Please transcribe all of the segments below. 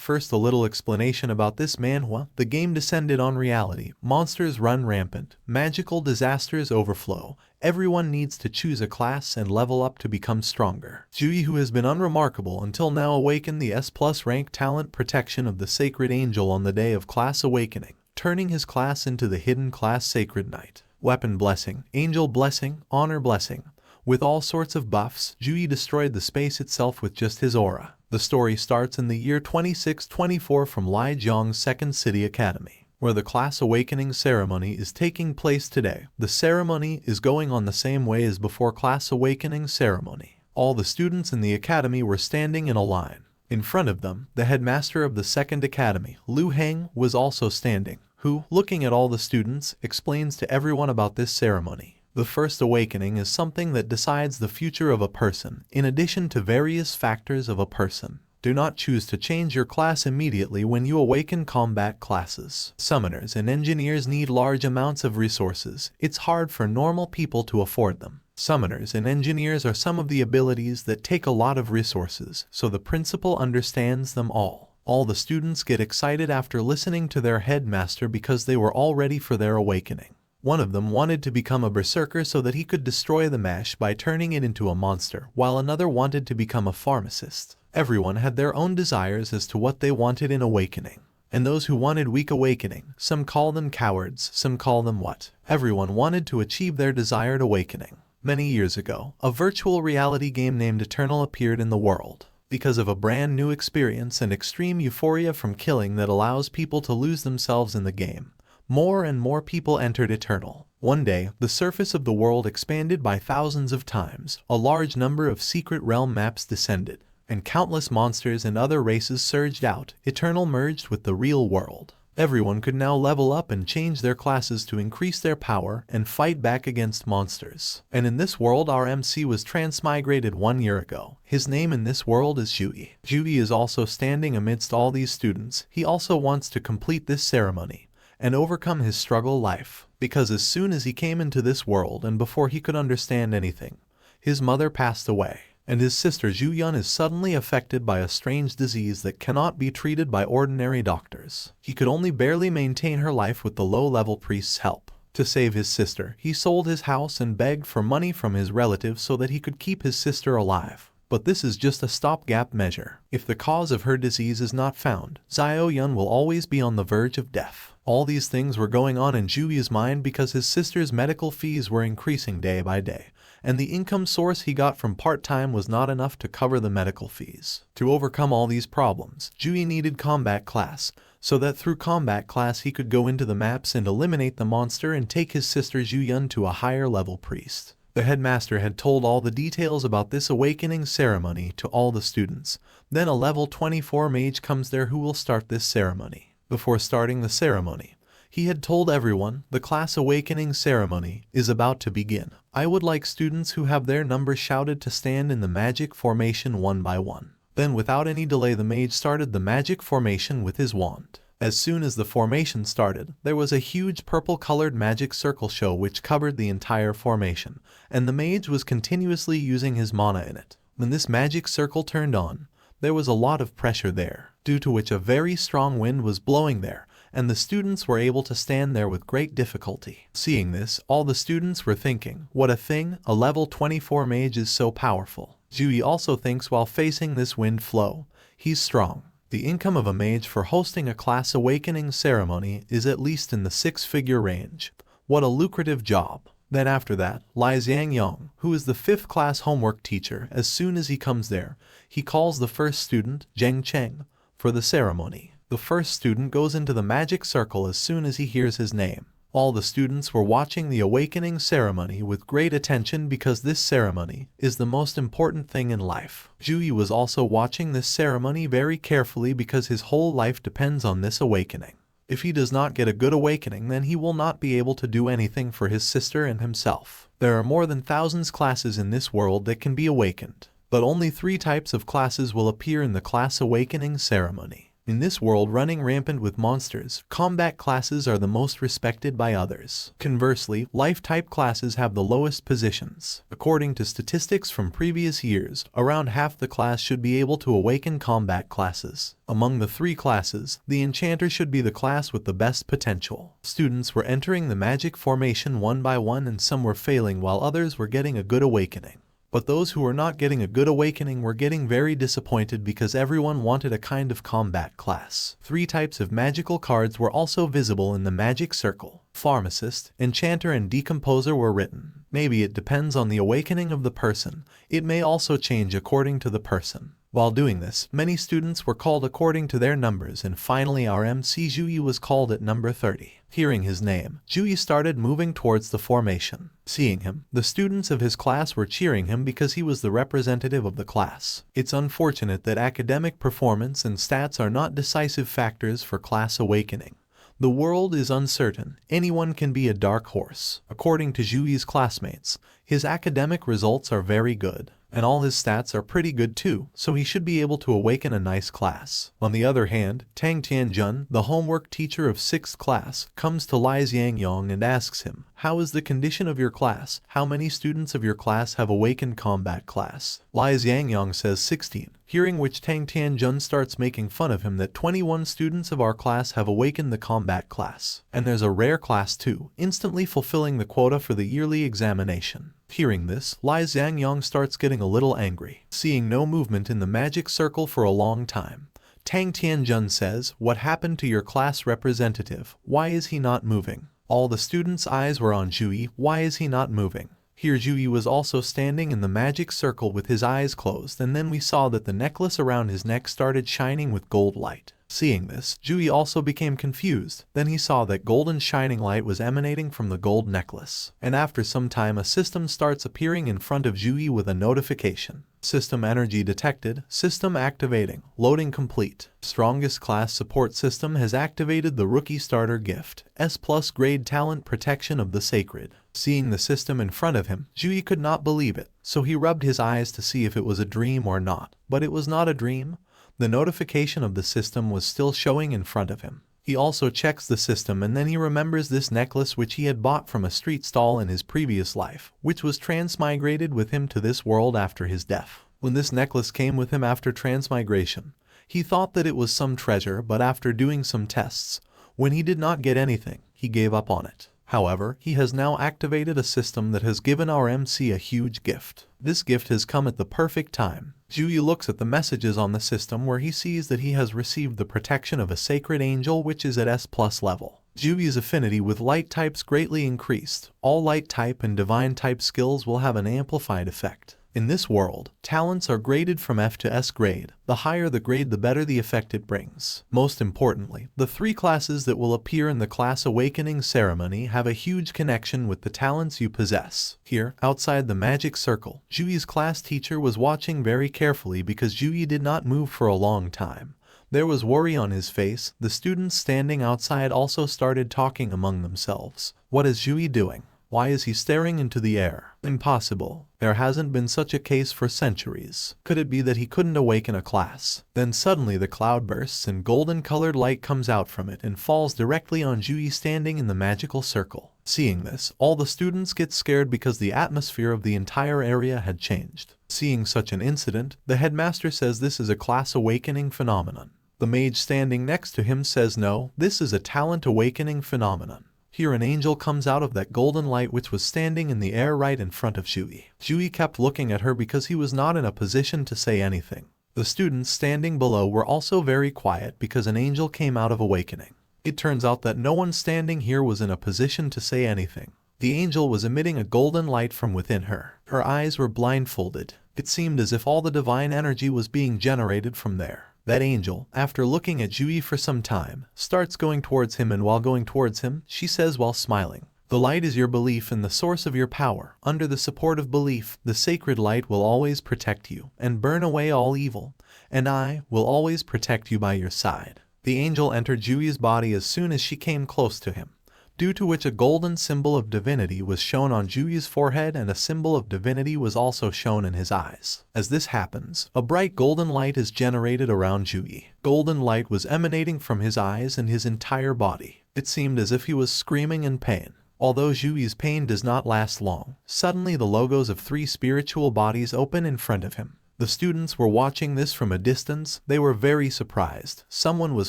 First, a little explanation about this manhwa. The game descended on reality. Monsters run rampant. Magical disasters overflow. Everyone needs to choose a class and level up to become stronger. Juyi, who has been unremarkable until now, awakened the S+ rank talent protection of the Sacred Angel on the day of class awakening, turning his class into the hidden class Sacred Knight. Weapon blessing, angel blessing, honor blessing. With all sorts of buffs, Juyi destroyed the space itself with just his aura. The story starts in the year 2624 from Lijiang's Second City Academy, where the class awakening ceremony is taking place today. The ceremony is going on the same way as before class awakening ceremony. All the students in the academy were standing in a line. In front of them, the headmaster of the second academy, Lu Heng, was also standing, who, looking at all the students, explains to everyone about this ceremony. The first awakening is something that decides the future of a person, in addition to various factors of a person. Do not choose to change your class immediately when you awaken combat classes. Summoners and engineers need large amounts of resources. It's hard for normal people to afford them. Summoners and engineers are some of the abilities that take a lot of resources, so the principal understands them all. All the students get excited after listening to their headmaster because they were all ready for their awakening. One of them wanted to become a berserker so that he could destroy the mash by turning it into a monster, while another wanted to become a pharmacist. Everyone had their own desires as to what they wanted in awakening. And those who wanted weak awakening, some call them cowards, some call them what? Everyone wanted to achieve their desired awakening. Many years ago, a virtual reality game named Eternal appeared in the world. Because of a brand new experience and extreme euphoria from killing that allows people to lose themselves in the game, more and more people entered Eternal. One day, the surface of the world expanded by thousands of times. A large number of secret realm maps descended, and countless monsters and other races surged out. Eternal merged with the real world. Everyone could now level up and change their classes to increase their power and fight back against monsters. And in this world, our MC was transmigrated 1 year ago. His name in this world is Juyi. Juyi is also standing amidst all these students. He also wants to complete this ceremony and overcome his struggle life, because as soon as he came into this world and before he could understand anything, his mother passed away, and his sister Zhu is suddenly affected by a strange disease that cannot be treated by ordinary doctors. He could only barely maintain her life with the low-level priest's help. To save his sister, he sold his house and begged for money from his relatives so that he could keep his sister alive. But this is just a stopgap measure. If the cause of her disease is not found, Xiao Yun will always be on the verge of death. All these things were going on in Juyi's mind because his sister's medical fees were increasing day by day, and the income source he got from part-time was not enough to cover the medical fees. To overcome all these problems, Juyi needed combat class, so that through combat class he could go into the maps and eliminate the monster and take his sister Zhu Yun to a higher level priest. The headmaster had told all the details about this awakening ceremony to all the students. Then a level 24 mage comes there who will start this ceremony. Before starting the ceremony, he had told everyone the class awakening ceremony is about to begin. I would like students who have their numbers shouted to stand in the magic formation one by one. Then without any delay the mage started the magic formation with his wand. As soon as the formation started, there was a huge purple-colored magic circle show which covered the entire formation, and the mage was continuously using his mana in it. When this magic circle turned on, there was a lot of pressure there, due to which a very strong wind was blowing there, and the students were able to stand there with great difficulty. Seeing this, all the students were thinking, what a thing, a level 24 mage is so powerful. Juyi also thinks while facing this wind flow, he's strong. The income of a mage for hosting a class awakening ceremony is at least in the 6-figure range. What a lucrative job. Then after that, Li Xiangyong, who is the 5th class homework teacher, as soon as he comes there, he calls the first student, Zheng Cheng, for the ceremony. The first student goes into the magic circle as soon as he hears his name. All the students were watching the awakening ceremony with great attention because this ceremony is the most important thing in life. Juyi was also watching this ceremony very carefully because his whole life depends on this awakening. If he does not get a good awakening, then he will not be able to do anything for his sister and himself. There are more than thousands classes in this world that can be awakened, but only 3 types of classes will appear in the class awakening ceremony. In this world running rampant with monsters, combat classes are the most respected by others. Conversely, life-type classes have the lowest positions. According to statistics from previous years, around half the class should be able to awaken combat classes. Among the three classes, the Enchanter should be the class with the best potential. Students were entering the magic formation one by one, and some were failing while others were getting a good awakening. But those who were not getting a good awakening were getting very disappointed because everyone wanted a kind of combat class. Three types of magical cards were also visible in the magic circle. Pharmacist, Enchanter, and Decomposer were written. Maybe it depends on the awakening of the person. It may also change according to the person. While doing this, many students were called according to their numbers, and finally our MC Jui was called at number 30. Hearing his name, Jui started moving towards the formation. Seeing him, the students of his class were cheering him because he was the representative of the class. It's unfortunate that academic performance and stats are not decisive factors for class awakening. The world is uncertain. Anyone can be a dark horse. According to Jui's classmates, his academic results are very good, and all his stats are pretty good too, so he should be able to awaken a nice class. On the other hand, Tang Tianjun, the homework teacher of 6th class, comes to Li Xiangyong and asks him, "How is the condition of your class? How many students of your class have awakened combat class?" Li Xiangyong says 16. Hearing which, Tang Tianjun starts making fun of him that 21 students of our class have awakened the combat class. And there's a rare class too, instantly fulfilling the quota for the yearly examination. Hearing this, Li Xiangyong starts getting a little angry. Seeing no movement in the magic circle for a long time, Tang Tianjun says, "What happened to your class representative? Why is he not moving?" All the students' eyes were on Jui. Why is he not moving? Here Jui was also standing in the magic circle with his eyes closed, and then we saw that the necklace around his neck started shining with gold light. Seeing this, Jui also became confused. Then he saw that golden shining light was emanating from the gold necklace. And after some time a system starts appearing in front of Jui with a notification. System energy detected. System activating. Loading complete. Strongest class support system has activated the rookie starter gift. S+ grade talent protection of the sacred. Seeing the system in front of him, Jui could not believe it, so he rubbed his eyes to see if it was a dream or not. But it was not a dream. The notification of the system was still showing in front of him. He also checks the system, and then he remembers this necklace which he had bought from a street stall in his previous life, which was transmigrated with him to this world after his death. When this necklace came with him after transmigration, he thought that it was some treasure, but after doing some tests, when he did not get anything, he gave up on it. However, he has now activated a system that has given our MC a huge gift. This gift has come at the perfect time. Jui looks at the messages on the system where he sees that he has received the protection of a sacred angel which is at S+ level. Jui's affinity with light types greatly increased. All light type and divine type skills will have an amplified effect. In this world, talents are graded from F to S grade. The higher the grade, the better the effect it brings. Most importantly, the three classes that will appear in the class awakening ceremony have a huge connection with the talents you possess. Here, outside the magic circle, Jui's class teacher was watching very carefully because Jui did not move for a long time. There was worry on his face. The students standing outside also started talking among themselves. What is Jui doing? Why is he staring into the air? Impossible. There hasn't been such a case for centuries. Could it be that he couldn't awaken a class? Then suddenly the cloud bursts and golden-colored light comes out from it and falls directly on Jui standing in the magical circle. Seeing this, all the students get scared because the atmosphere of the entire area had changed. Seeing such an incident, the headmaster says this is a class awakening phenomenon. The mage standing next to him says no, this is a talent awakening phenomenon. Here an angel comes out of that golden light which was standing in the air right in front of Jui. Jui kept looking at her because he was not in a position to say anything. The students standing below were also very quiet because an angel came out of awakening. It turns out that no one standing here was in a position to say anything. The angel was emitting a golden light from within her. Her eyes were blindfolded. It seemed as if all the divine energy was being generated from there. That angel, after looking at Jui for some time, starts going towards him, and while going towards him, she says while smiling, "The light is your belief and the source of your power. Under the support of belief, the sacred light will always protect you and burn away all evil, and I will always protect you by your side." The angel entered Jui's body as soon as she came close to him. due to which a golden symbol of divinity was shown on Jui's forehead and a symbol of divinity was also shown in his eyes. As this happens, a bright golden light is generated around Jui. Golden light was emanating from his eyes and his entire body. It seemed as if he was screaming in pain. Although Jui's pain does not last long, suddenly the logos of 3 spiritual bodies open in front of him. The students were watching this from a distance. They were very surprised. Someone was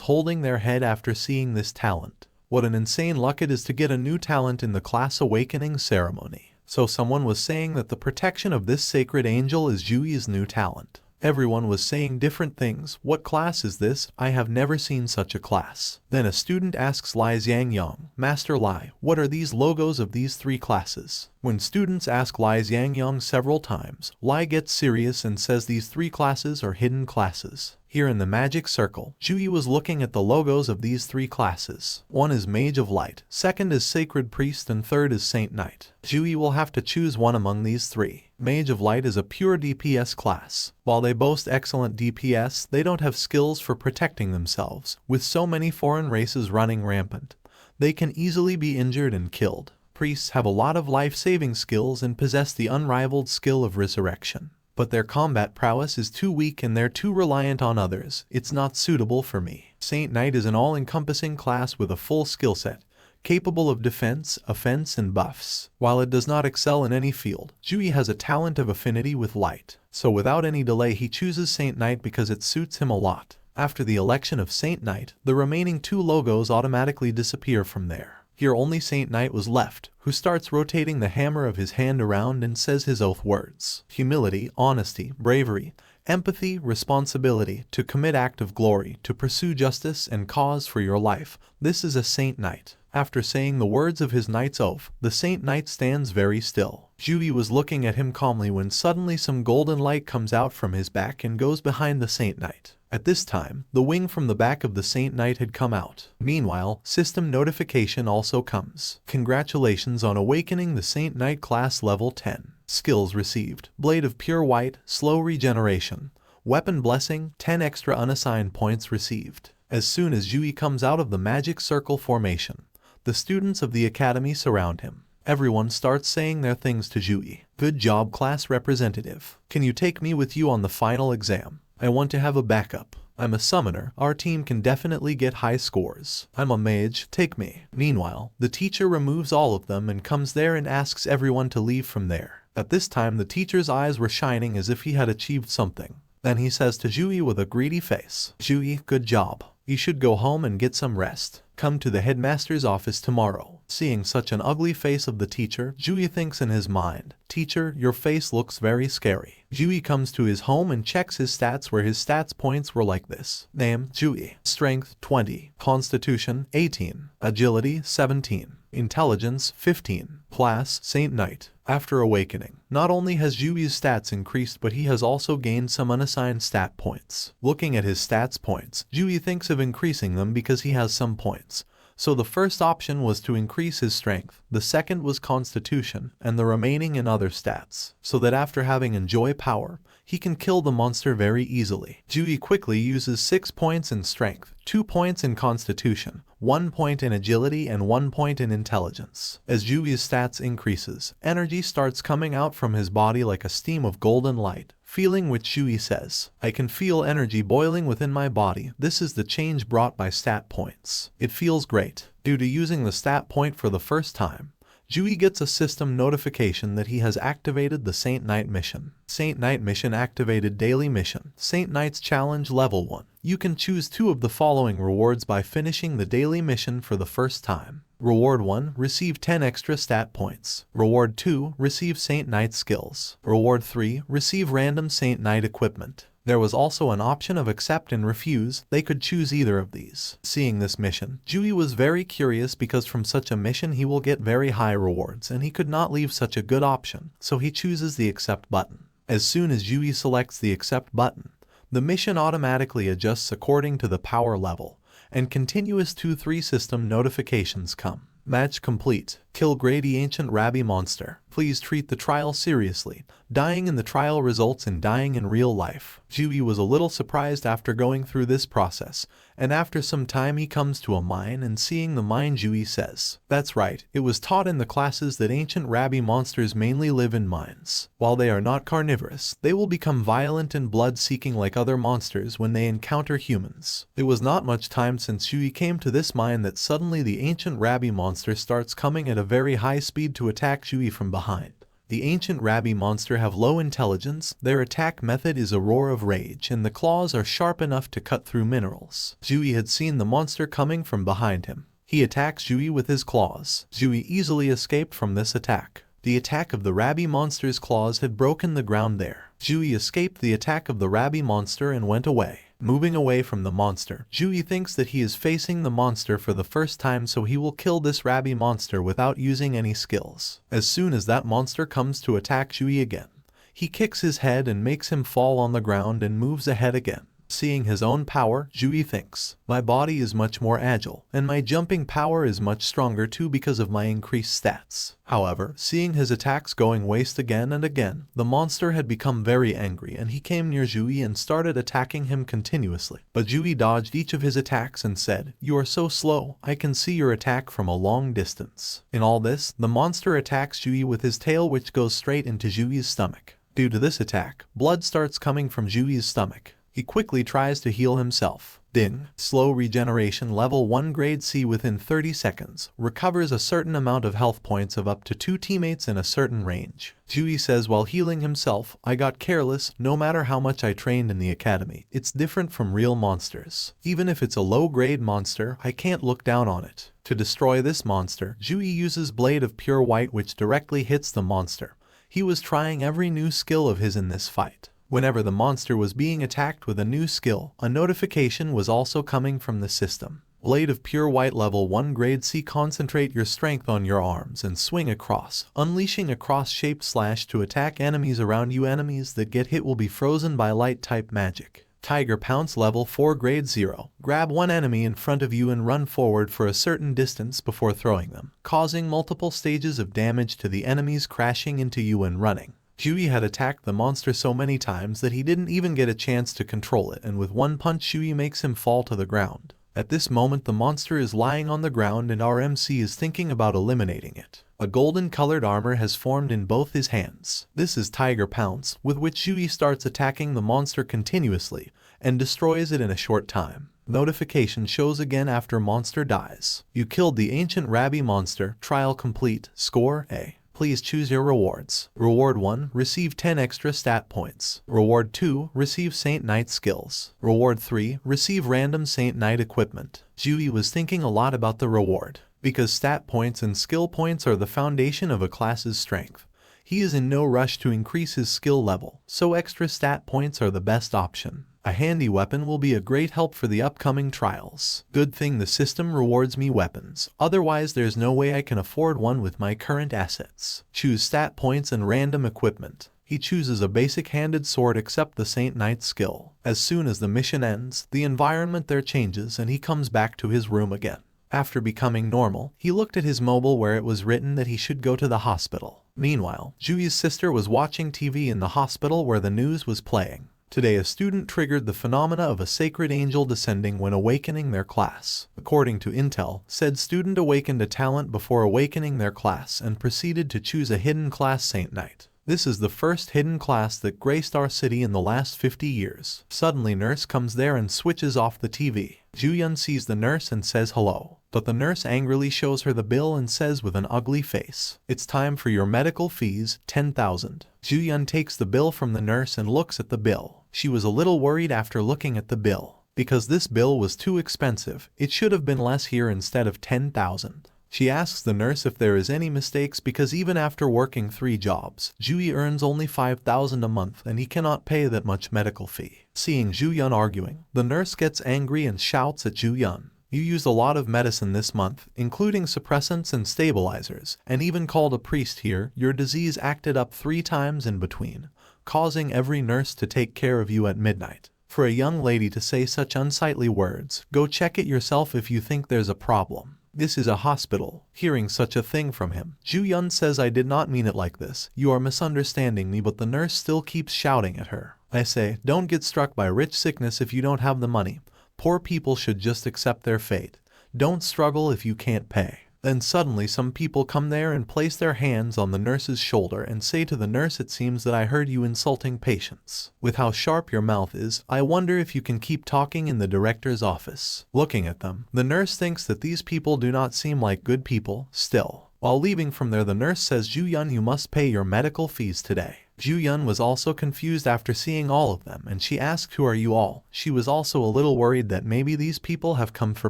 holding their head after seeing this talent. What an insane luck it is to get a new talent in the class awakening ceremony. So someone was saying that the protection of this sacred angel is Jui's new talent. Everyone was saying different things. What class is this? I have never seen such a class. Then a student asks Lai Xiangyang, Master Lai, what are these logos of these 3 classes? When students ask Lai Xiangyang several times, Lai gets serious and says these 3 classes are hidden classes. Here in the magic circle, Jui was looking at the logos of these 3 classes. One is Mage of Light, second is Sacred Priest, and third is Saint Knight. Jui will have to choose one among these 3. Mage of Light is a pure DPS class. While they boast excellent DPS, they don't have skills for protecting themselves. With so many foreign races running rampant, they can easily be injured and killed. Priests have a lot of life-saving skills and possess the unrivaled skill of resurrection. But their combat prowess is too weak and they're too reliant on others. It's not suitable for me. Saint Knight is an all-encompassing class with a full skill set, capable of defense, offense, and buffs. While it does not excel in any field, Jui has a talent of affinity with light. So without any delay he chooses Saint Knight because it suits him a lot. After the election of Saint Knight, the remaining 2 logos automatically disappear from there. Here only Saint Knight was left, who starts rotating the hammer of his hand around and says his oath words. Humility, honesty, bravery, empathy, responsibility, to commit act of glory, to pursue justice and cause for your life. This is a Saint Knight. After saying the words of his knight's oath, the Saint Knight stands very still. Jui was looking at him calmly when suddenly some golden light comes out from his back and goes behind the Saint Knight. At this time, the wing from the back of the Saint Knight had come out. Meanwhile, system notification also comes. Congratulations on awakening the Saint Knight class level 10. Skills received. Blade of Pure White, slow regeneration. Weapon Blessing, 10 extra unassigned points received. As soon as Jui comes out of the magic circle formation, the students of the academy surround him. Everyone starts saying their things to Jui. Good job, class representative. Can you take me with you on the final exam? I want to have a backup. I'm a summoner. Our team can definitely get high scores. I'm a mage. Take me. Meanwhile, the teacher removes all of them and comes there and asks everyone to leave from there. At this time, the teacher's eyes were shining as if he had achieved something. Then he says to Jui with a greedy face, Jui, good job. You should go home and get some rest. Come to the headmaster's office tomorrow. Seeing such an ugly face of the teacher, Jui thinks in his mind, Teacher, your face looks very scary. Jui comes to his home and checks his stats where his stats points were like this. Name, Jui. Strength, 20. Constitution, 18. Agility, 17. Intelligence, 15. Class, Saint Knight. After awakening, not only has Jui's stats increased but he has also gained some unassigned stat points. Looking at his stats points, Jui thinks of increasing them because he has some points. So the first option was to increase his strength, the second was constitution, and the remaining in other stats, so that after having enjoy power, he can kill the monster very easily. Jui quickly uses 6 points in strength, 2 points in constitution, 1 point in agility and 1 point in intelligence. As Jui's stats increases, energy starts coming out from his body like a stream of golden light. Feeling which Jui says, I can feel energy boiling within my body. This is the change brought by stat points. It feels great. Due to using the stat point for the first time, Jui gets a system notification that he has activated the Saint Knight mission. Saint Knight mission activated. Daily mission. Saint Knight's challenge level 1. You can choose 2 of the following rewards by finishing the daily mission for the first time. Reward 1, receive 10 extra stat points. Reward 2, receive Saint Knight skills. Reward 3, receive random Saint Knight equipment. There was also an option of accept and refuse. They could choose either of these. Seeing this mission, Jui was very curious because from such a mission he will get very high rewards and he could not leave such a good option, so he chooses the accept button. As soon as Jui selects the accept button, the mission automatically adjusts according to the power level, and continuous 2-3 system notifications come. Match complete. Kill Grady Ancient Rabby Monster. Please treat the trial seriously. Dying in the trial results in dying in real life. Jui was a little surprised after going through this process, and after some time he comes to a mine and seeing the mine Jui says, "That's right, it was taught in the classes that ancient rabby monsters mainly live in mines. While they are not carnivorous, they will become violent and blood-seeking like other monsters when they encounter humans." It was not much time since Jui came to this mine that suddenly the ancient rabby monster starts coming at a very high speed to attack Jui from behind. The ancient rabby monster have low intelligence, their attack method is a roar of rage, and the claws are sharp enough to cut through minerals. Jui had seen the monster coming from behind him. He attacks Jui with his claws. Jui easily escaped from this attack. The attack of the rabby monster's claws had broken the ground there. Jui escaped the attack of the rabby monster and went away. Moving away from the monster, Jui thinks that he is facing the monster for the first time, so he will kill this rabby monster without using any skills. As soon as that monster comes to attack Jui again, he kicks his head and makes him fall on the ground and moves ahead again. Seeing his own power, Jui thinks, "My body is much more agile, and my jumping power is much stronger too because of my increased stats." However, seeing his attacks going waste again and again, the monster had become very angry and he came near Jui and started attacking him continuously. But Jui dodged each of his attacks and said, "You are so slow, I can see your attack from a long distance." In all this, the monster attacks Jui with his tail, which goes straight into Jui's stomach. Due to this attack, blood starts coming from Jui's stomach. He quickly tries to heal himself. Ding. Slow regeneration level 1 grade C within 30 seconds. Recovers a certain amount of health points of up to 2 teammates in a certain range. Jui says while healing himself, "I got careless, no matter how much I trained in the academy. It's different from real monsters. Even if it's a low-grade monster, I can't look down on it." To destroy this monster, Jui uses Blade of Pure White, which directly hits the monster. He was trying every new skill of his in this fight. Whenever the monster was being attacked with a new skill, a notification was also coming from the system. Blade of Pure White level 1 grade C. Concentrate your strength on your arms and swing across, unleashing a cross-shaped slash to attack enemies around you. Enemies that get hit will be frozen by light-type magic. Tiger Pounce level 4 grade 0. Grab one enemy in front of you and run forward for a certain distance before throwing them, causing multiple stages of damage to the enemies crashing into you and running. Jui had attacked the monster so many times that he didn't even get a chance to control it, and with one punch Jui makes him fall to the ground. At this moment the monster is lying on the ground and our MC is thinking about eliminating it. A golden colored armor has formed in both his hands. This is Tiger Pounce, with which Jui starts attacking the monster continuously and destroys it in a short time. Notification shows again after monster dies. You killed the ancient rabby monster. Trial complete. Score A. Please choose your rewards. Reward 1, receive 10 extra stat points. Reward 2, receive Saint Knight skills. Reward 3, receive random Saint Knight equipment. Jui was thinking a lot about the reward, because stat points and skill points are the foundation of a class's strength. He is in no rush to increase his skill level, so extra stat points are the best option. A handy weapon will be a great help for the upcoming trials. Good thing the system rewards me weapons, otherwise there's no way I can afford one with my current assets. Choose stat points and random equipment. He chooses a basic handed sword except the Saint Knight skill. As soon as the mission ends, the environment there changes and he comes back to his room again. After becoming normal, he looked at his mobile where it was written that he should go to the hospital. Meanwhile, Jui's sister was watching TV in the hospital where the news was playing. Today a student triggered the phenomena of a sacred angel descending when awakening their class. According to Intel, said student awakened a talent before awakening their class and proceeded to choose a hidden class Saint Knight. This is the first hidden class that graced our city in the last 50 years. Suddenly nurse comes there and switches off the TV. Ju-yun sees the nurse and says hello, but the nurse angrily shows her the bill and says with an ugly face, "It's time for your medical fees, 10,000. Ju-yun takes the bill from the nurse and looks at the bill. She was a little worried after looking at the bill, because this bill was too expensive. It should have been less here instead of 10,000. She asks the nurse if there is any mistakes because even after working 3 jobs, Ju earns only 5,000 a month and he cannot pay that much medical fee. Seeing Ju-yun arguing, the nurse gets angry and shouts at Ju-yun, "You used a lot of medicine this month, including suppressants and stabilizers, and even called a priest here. Your disease acted up 3 times in between, causing every nurse to take care of you at midnight. For a young lady to say such unsightly words, go check it yourself if you think there's a problem." This is a hospital. Hearing such a thing from him, Ju-yun says I did not mean it like this. You are misunderstanding me, but the nurse still keeps shouting at her. I say, don't get struck by rich sickness if you don't have the money. Poor people should just accept their fate. Don't struggle if you can't pay. Then suddenly some people come there and place their hands on the nurse's shoulder and say to the nurse, it seems that I heard you insulting patients. With how sharp your mouth is, I wonder if you can keep talking in the director's office. Looking at them, the nurse thinks that these people do not seem like good people. Still, while leaving from there, the nurse says, Ju-yun, you must pay your medical fees today. Ju-yun was also confused after seeing all of them, and she asked, who are you all? She was also a little worried that maybe these people have come for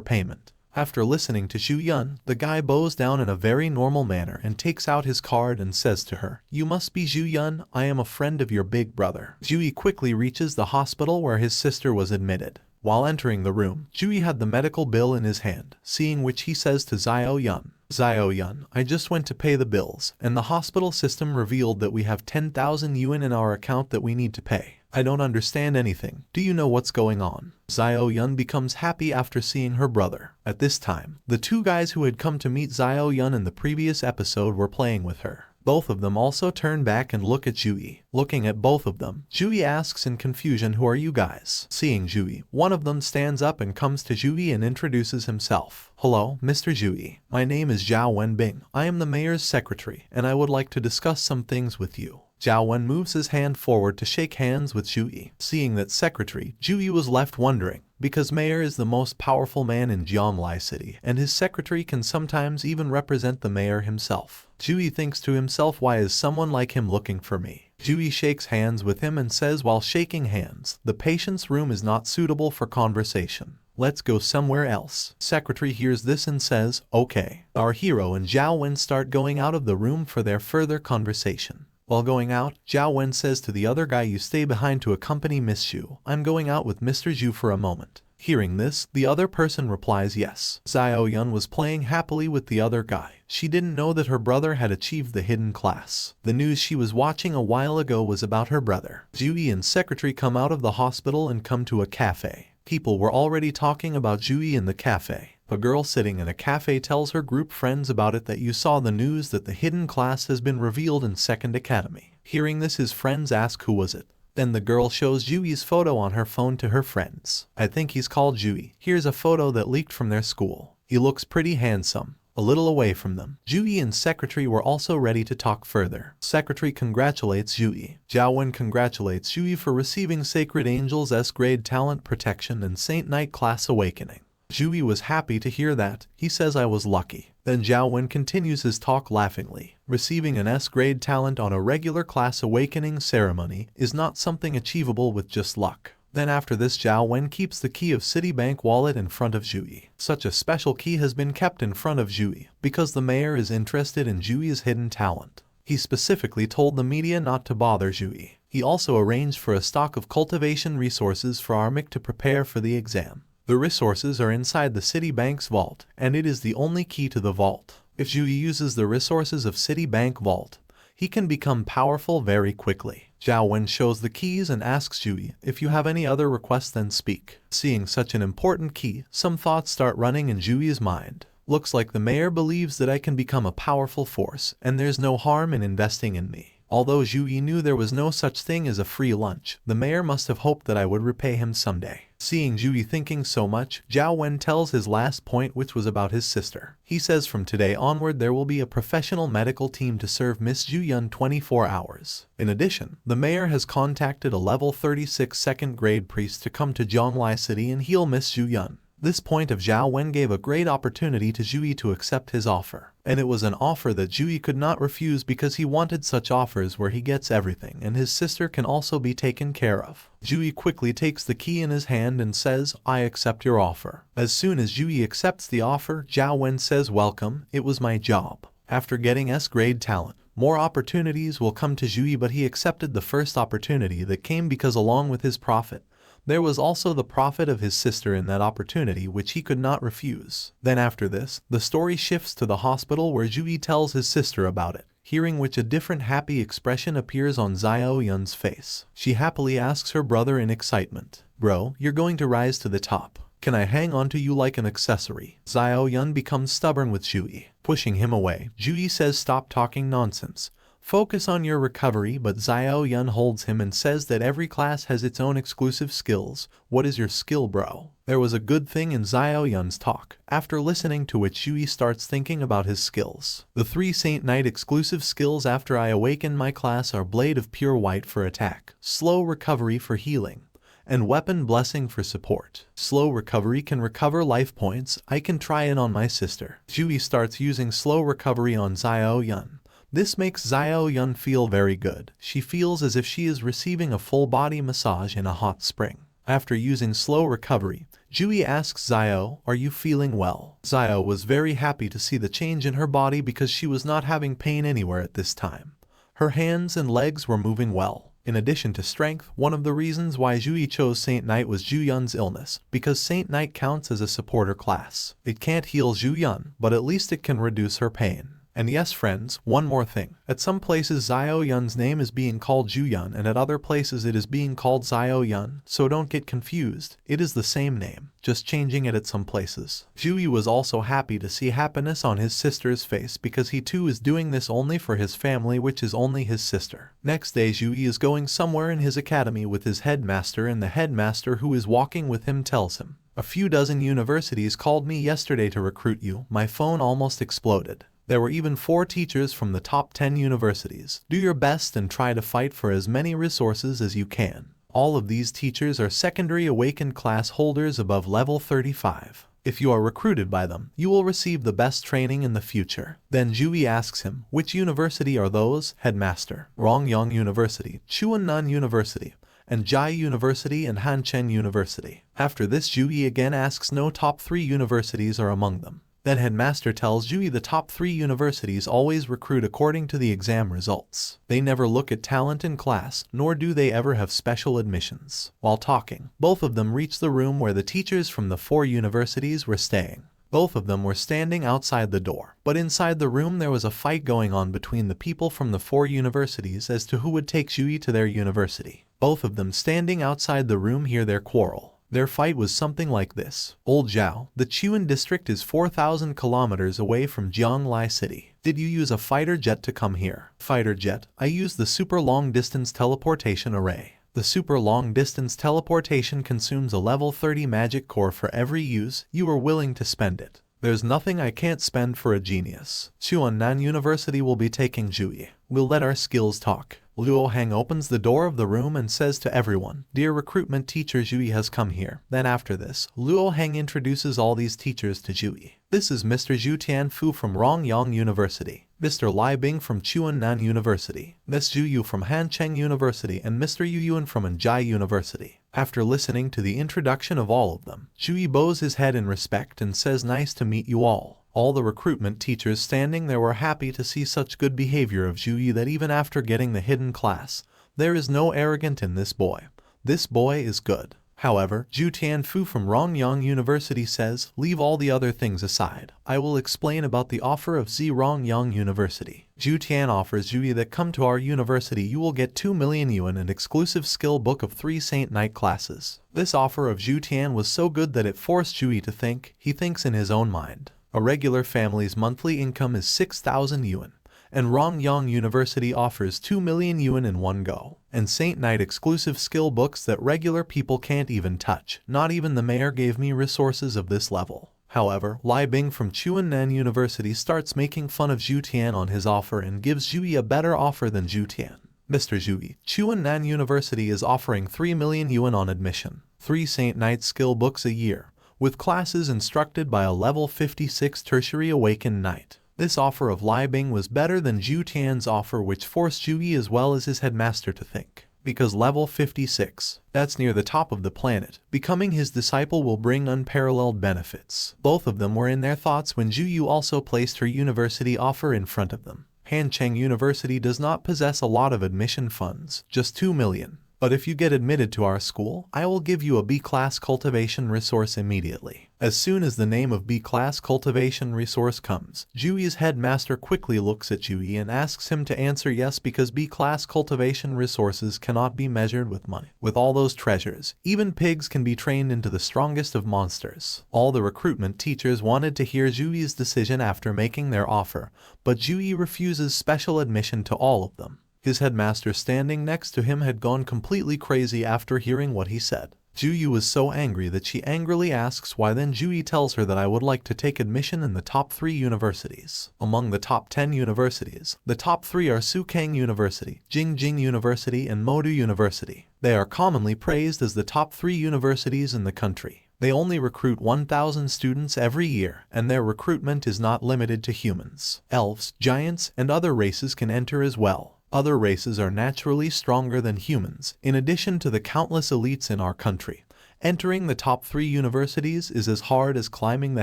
payment. After listening to Ju-yun, the guy bows down in a very normal manner and takes out his card and says to her, you must be Ju-yun, I am a friend of your big brother. Ju-yi quickly reaches the hospital where his sister was admitted. While entering the room, Ju-yi had the medical bill in his hand, seeing which he says to Zio-yun, Zio-yun, I just went to pay the bills, and the hospital system revealed that we have 10,000 yuan in our account that we need to pay. I don't understand anything. Do you know what's going on? Zio-yun becomes happy after seeing her brother. At this time, the two guys who had come to meet Zio-yun in the previous episode were playing with her. Both of them also turn back and look at Ju-yi. Looking at both of them, Ju-yi asks in confusion, who are you guys? Seeing Ju-yi, one of them stands up and comes to Ju-yi and introduces himself. Hello, Mr. Ju-yi. My name is Zhao Wenbing. I am the mayor's secretary, and I would like to discuss some things with you. Zhao Wen moves his hand forward to shake hands with Ju-yi. Seeing that secretary, Ju-yi was left wondering, because mayor is the most powerful man in Gyeonglai City, and his secretary can sometimes even represent the mayor himself. Ju-yi thinks to himself, why is someone like him looking for me? Ju-yi shakes hands with him and says while shaking hands, the patient's room is not suitable for conversation. Let's go somewhere else. Secretary hears this and says, okay. Our hero and Zhao Wen start going out of the room for their further conversation. While going out, Zhao Wen says to the other guy, you stay behind to accompany Miss Zhu. I'm going out with Mr. Zhu for a moment. Hearing this, the other person replies yes. Zio-yun was playing happily with the other guy. She didn't know that her brother had achieved the hidden class. The news she was watching a while ago was about her brother. Ju-yi and secretary come out of the hospital and come to a cafe. People were already talking about Ju-yi in the cafe. A girl sitting in a cafe tells her group friends about it that you saw the news that the hidden class has been revealed in Second Academy. Hearing this, his friends ask who was it. Then the girl shows Ju-yi's photo on her phone to her friends. I think he's called Ju-yi. Here's a photo that leaked from their school. He looks pretty handsome. A little away from them, Ju-yi and secretary were also ready to talk further. Secretary congratulates Ju-yi. Zhao Wen congratulates Ju-yi for receiving Sacred Angel's S-grade talent protection and Saint Knight class awakening. Ju-yi was happy to hear that. He says I was lucky. Then Zhao Wen continues his talk laughingly. Receiving an S-grade talent on a regular class awakening ceremony is not something achievable with just luck. Then after this, Zhao Wen keeps the key of Citibank wallet in front of Ju-yi. Such a special key has been kept in front of Ju-yi because the mayor is interested in Ju-yi's hidden talent. He specifically told the media not to bother Ju-yi. He also arranged for a stock of cultivation resources for Armik to prepare for the exam. The resources are inside the Citibank's vault, and it is the only key to the vault. If Ju-yi uses the resources of Citibank vault, he can become powerful very quickly. Zhao Wen shows the keys and asks Ju-yi, if you have any other requests then speak. Seeing such an important key, some thoughts start running in Ju-yi's mind. Looks like the mayor believes that I can become a powerful force, and there's no harm in investing in me. Although Ju-yi knew there was no such thing as a free lunch, the mayor must have hoped that I would repay him someday. Seeing Ju-yi thinking so much, Zhao Wen tells his last point, which was about his sister. He says from today onward there will be a professional medical team to serve Miss Ju-yun 24 hours. In addition, the mayor has contacted a level 36 second grade priest to come to Gyeonglai City and heal Miss Ju-yun. This point of Zhao Wen gave a great opportunity to Ju-yi to accept his offer. And it was an offer that Ju-yi could not refuse because he wanted such offers where he gets everything and his sister can also be taken care of. Ju-yi quickly takes the key in his hand and says, I accept your offer. As soon as Ju-yi accepts the offer, Zhao Wen says, welcome, it was my job. After getting S-grade talent, more opportunities will come to Ju-yi, but he accepted the first opportunity that came because along with his profit, there was also the profit of his sister in that opportunity which he could not refuse. Then after this, the story shifts to the hospital where Ju-yi tells his sister about it, hearing which a different happy expression appears on Zio-yun's face. She happily asks her brother in excitement, bro, you're going to rise to the top. Can I hang on to you like an accessory? Xiao Yun becomes stubborn with Zhuyi, pushing him away. Zhuyi says stop talking nonsense. Focus on your recovery, but Xiao Yun holds him and says that every class has its own exclusive skills. What is your skill, bro? There was a good thing in Xiao Yun's talk, after listening to which Zhuyi starts thinking about his skills. The 3 Saint Knight exclusive skills after I awaken my class are Blade of Pure White for attack, Slow Recovery for healing, and Weapon Blessing for support. Slow recovery can recover life points. I can try it on my sister. Zhuyi starts using slow recovery on Xiao Yun. This makes Xiao Yun feel very good. She feels as if she is receiving a full body massage in a hot spring. After using slow recovery, Zhuyi asks Xiao, are you feeling well? Xiao was very happy to see the change in her body because she was not having pain anywhere at this time. Her hands and legs were moving well. In addition to strength, one of the reasons why Zhuyi chose Saint Knight was Zhu Yun's illness, because Saint Knight counts as a supporter class. It can't heal Zhu Yun, but at least it can reduce her pain. And yes friends, one more thing. At some places Xiao Yun's name is being called Zhu Yun and at other places it is being called Xiao Yun, so don't get confused. It is the same name, just changing it at some places. Zhuyi was also happy to see happiness on his sister's face because he too is doing this only for his family, which is only his sister. Next day Zhuyi is going somewhere in his academy with his headmaster, and the headmaster who is walking with him tells him, a few dozen universities called me yesterday to recruit you. My phone almost exploded. There were even 4 teachers from the top 10 universities. Do your best and try to fight for as many resources as you can. All of these teachers are secondary awakened class holders above level 35. If you are recruited by them, you will receive the best training in the future. Then Zhuyi asks him, which university are those, headmaster? Rongyang University, Chuannan University, and Jai University and Hancheng University. After this Zhuyi again asks no top 3 universities are among them. Then headmaster tells Zhuyi the top 3 universities always recruit according to the exam results. They never look at talent in class, nor do they ever have special admissions. While talking, both of them reach the room where the teachers from the 4 universities were staying. Both of them were standing outside the door, but inside the room there was a fight going on between the people from the 4 universities as to who would take Zhuyi to their university. Both of them standing outside the room hear their quarrel. Their fight was something like this. Old Zhao, the Chuan district is 4,000 kilometers away from Jianglai city. Did you use a fighter jet to come here? Fighter jet, I used the super long distance teleportation array. The super long distance teleportation consumes a level 30 magic core for every use. You are willing to spend it. There's nothing I can't spend for a genius. Chuannan University will be taking Zhuyi. We'll let our skills talk. Luo Heng opens the door of the room and says to everyone, dear recruitment teacher, Zhuyi has come here. Then after this, Luo Heng introduces all these teachers to Zhuyi. This is Mr. Zhu Tianfu from Rongyang University, Mr. Lai Bing from Chuannan University, Miss Zhu Yu from Hancheng University, and Mr. Yu Yuan from Anjai University. After listening to the introduction of all of them, Zhuyi bows his head in respect and says nice to meet you all. All the recruitment teachers standing there were happy to see such good behavior of Zhuyi that even after getting the hidden class, there is no arrogant in this boy. This boy is good. However, Zhu Tianfu from Rongyang University says, leave all the other things aside. I will explain about the offer of Z Rongyang University. Zhu Tian offers Zhuyi that come to our university you will get 2 million yuan and exclusive skill book of 3 Saint Knight classes. This offer of Zhu Tian was so good that it forced Zhuyi to think. He thinks in his own mind. A regular family's monthly income is 6,000 yuan, and Rongyang University offers 2 million yuan in one go, and Saint Knight exclusive skill books that regular people can't even touch. Not even the mayor gave me resources of this level. However, Lai Bing from Chuannan University starts making fun of Zhu Tian on his offer and gives Zhuyi a better offer than Zhu Tian. Mr. Zhuyi, Chuannan University is offering 3 million yuan on admission, 3 Saint Knight skill books a year, with classes instructed by a level 56 tertiary awakened knight. This offer of Lai Bing was better than Zhu Tian's offer, which forced Zhuyi as well as his headmaster to think. Because level 56, that's near the top of the planet, becoming his disciple will bring unparalleled benefits. Both of them were in their thoughts when Zhuyi also placed her university offer in front of them. Hancheng University does not possess a lot of admission funds, just 2 million. But if you get admitted to our school, I will give you a B-class cultivation resource immediately. As soon as the name of B-class cultivation resource comes, Jui's headmaster quickly looks at Jui and asks him to answer yes because B-class cultivation resources cannot be measured with money. With all those treasures, even pigs can be trained into the strongest of monsters. All the recruitment teachers wanted to hear Jui's decision after making their offer, but Jui refuses special admission to all of them. His headmaster standing next to him had gone completely crazy after hearing what he said. Jui was so angry that she angrily asks why. Then Jui tells her that I would like to take admission in the top 3 universities. Among the top 10 universities, the top 3 are Sukang University, Jingjing University, and Modu University. They are commonly praised as the top 3 universities in the country. They only recruit 1,000 students every year, and their recruitment is not limited to humans. Elves, giants, and other races can enter as well. Other races are naturally stronger than humans, in addition to the countless elites in our country. Entering the top 3 universities is as hard as climbing the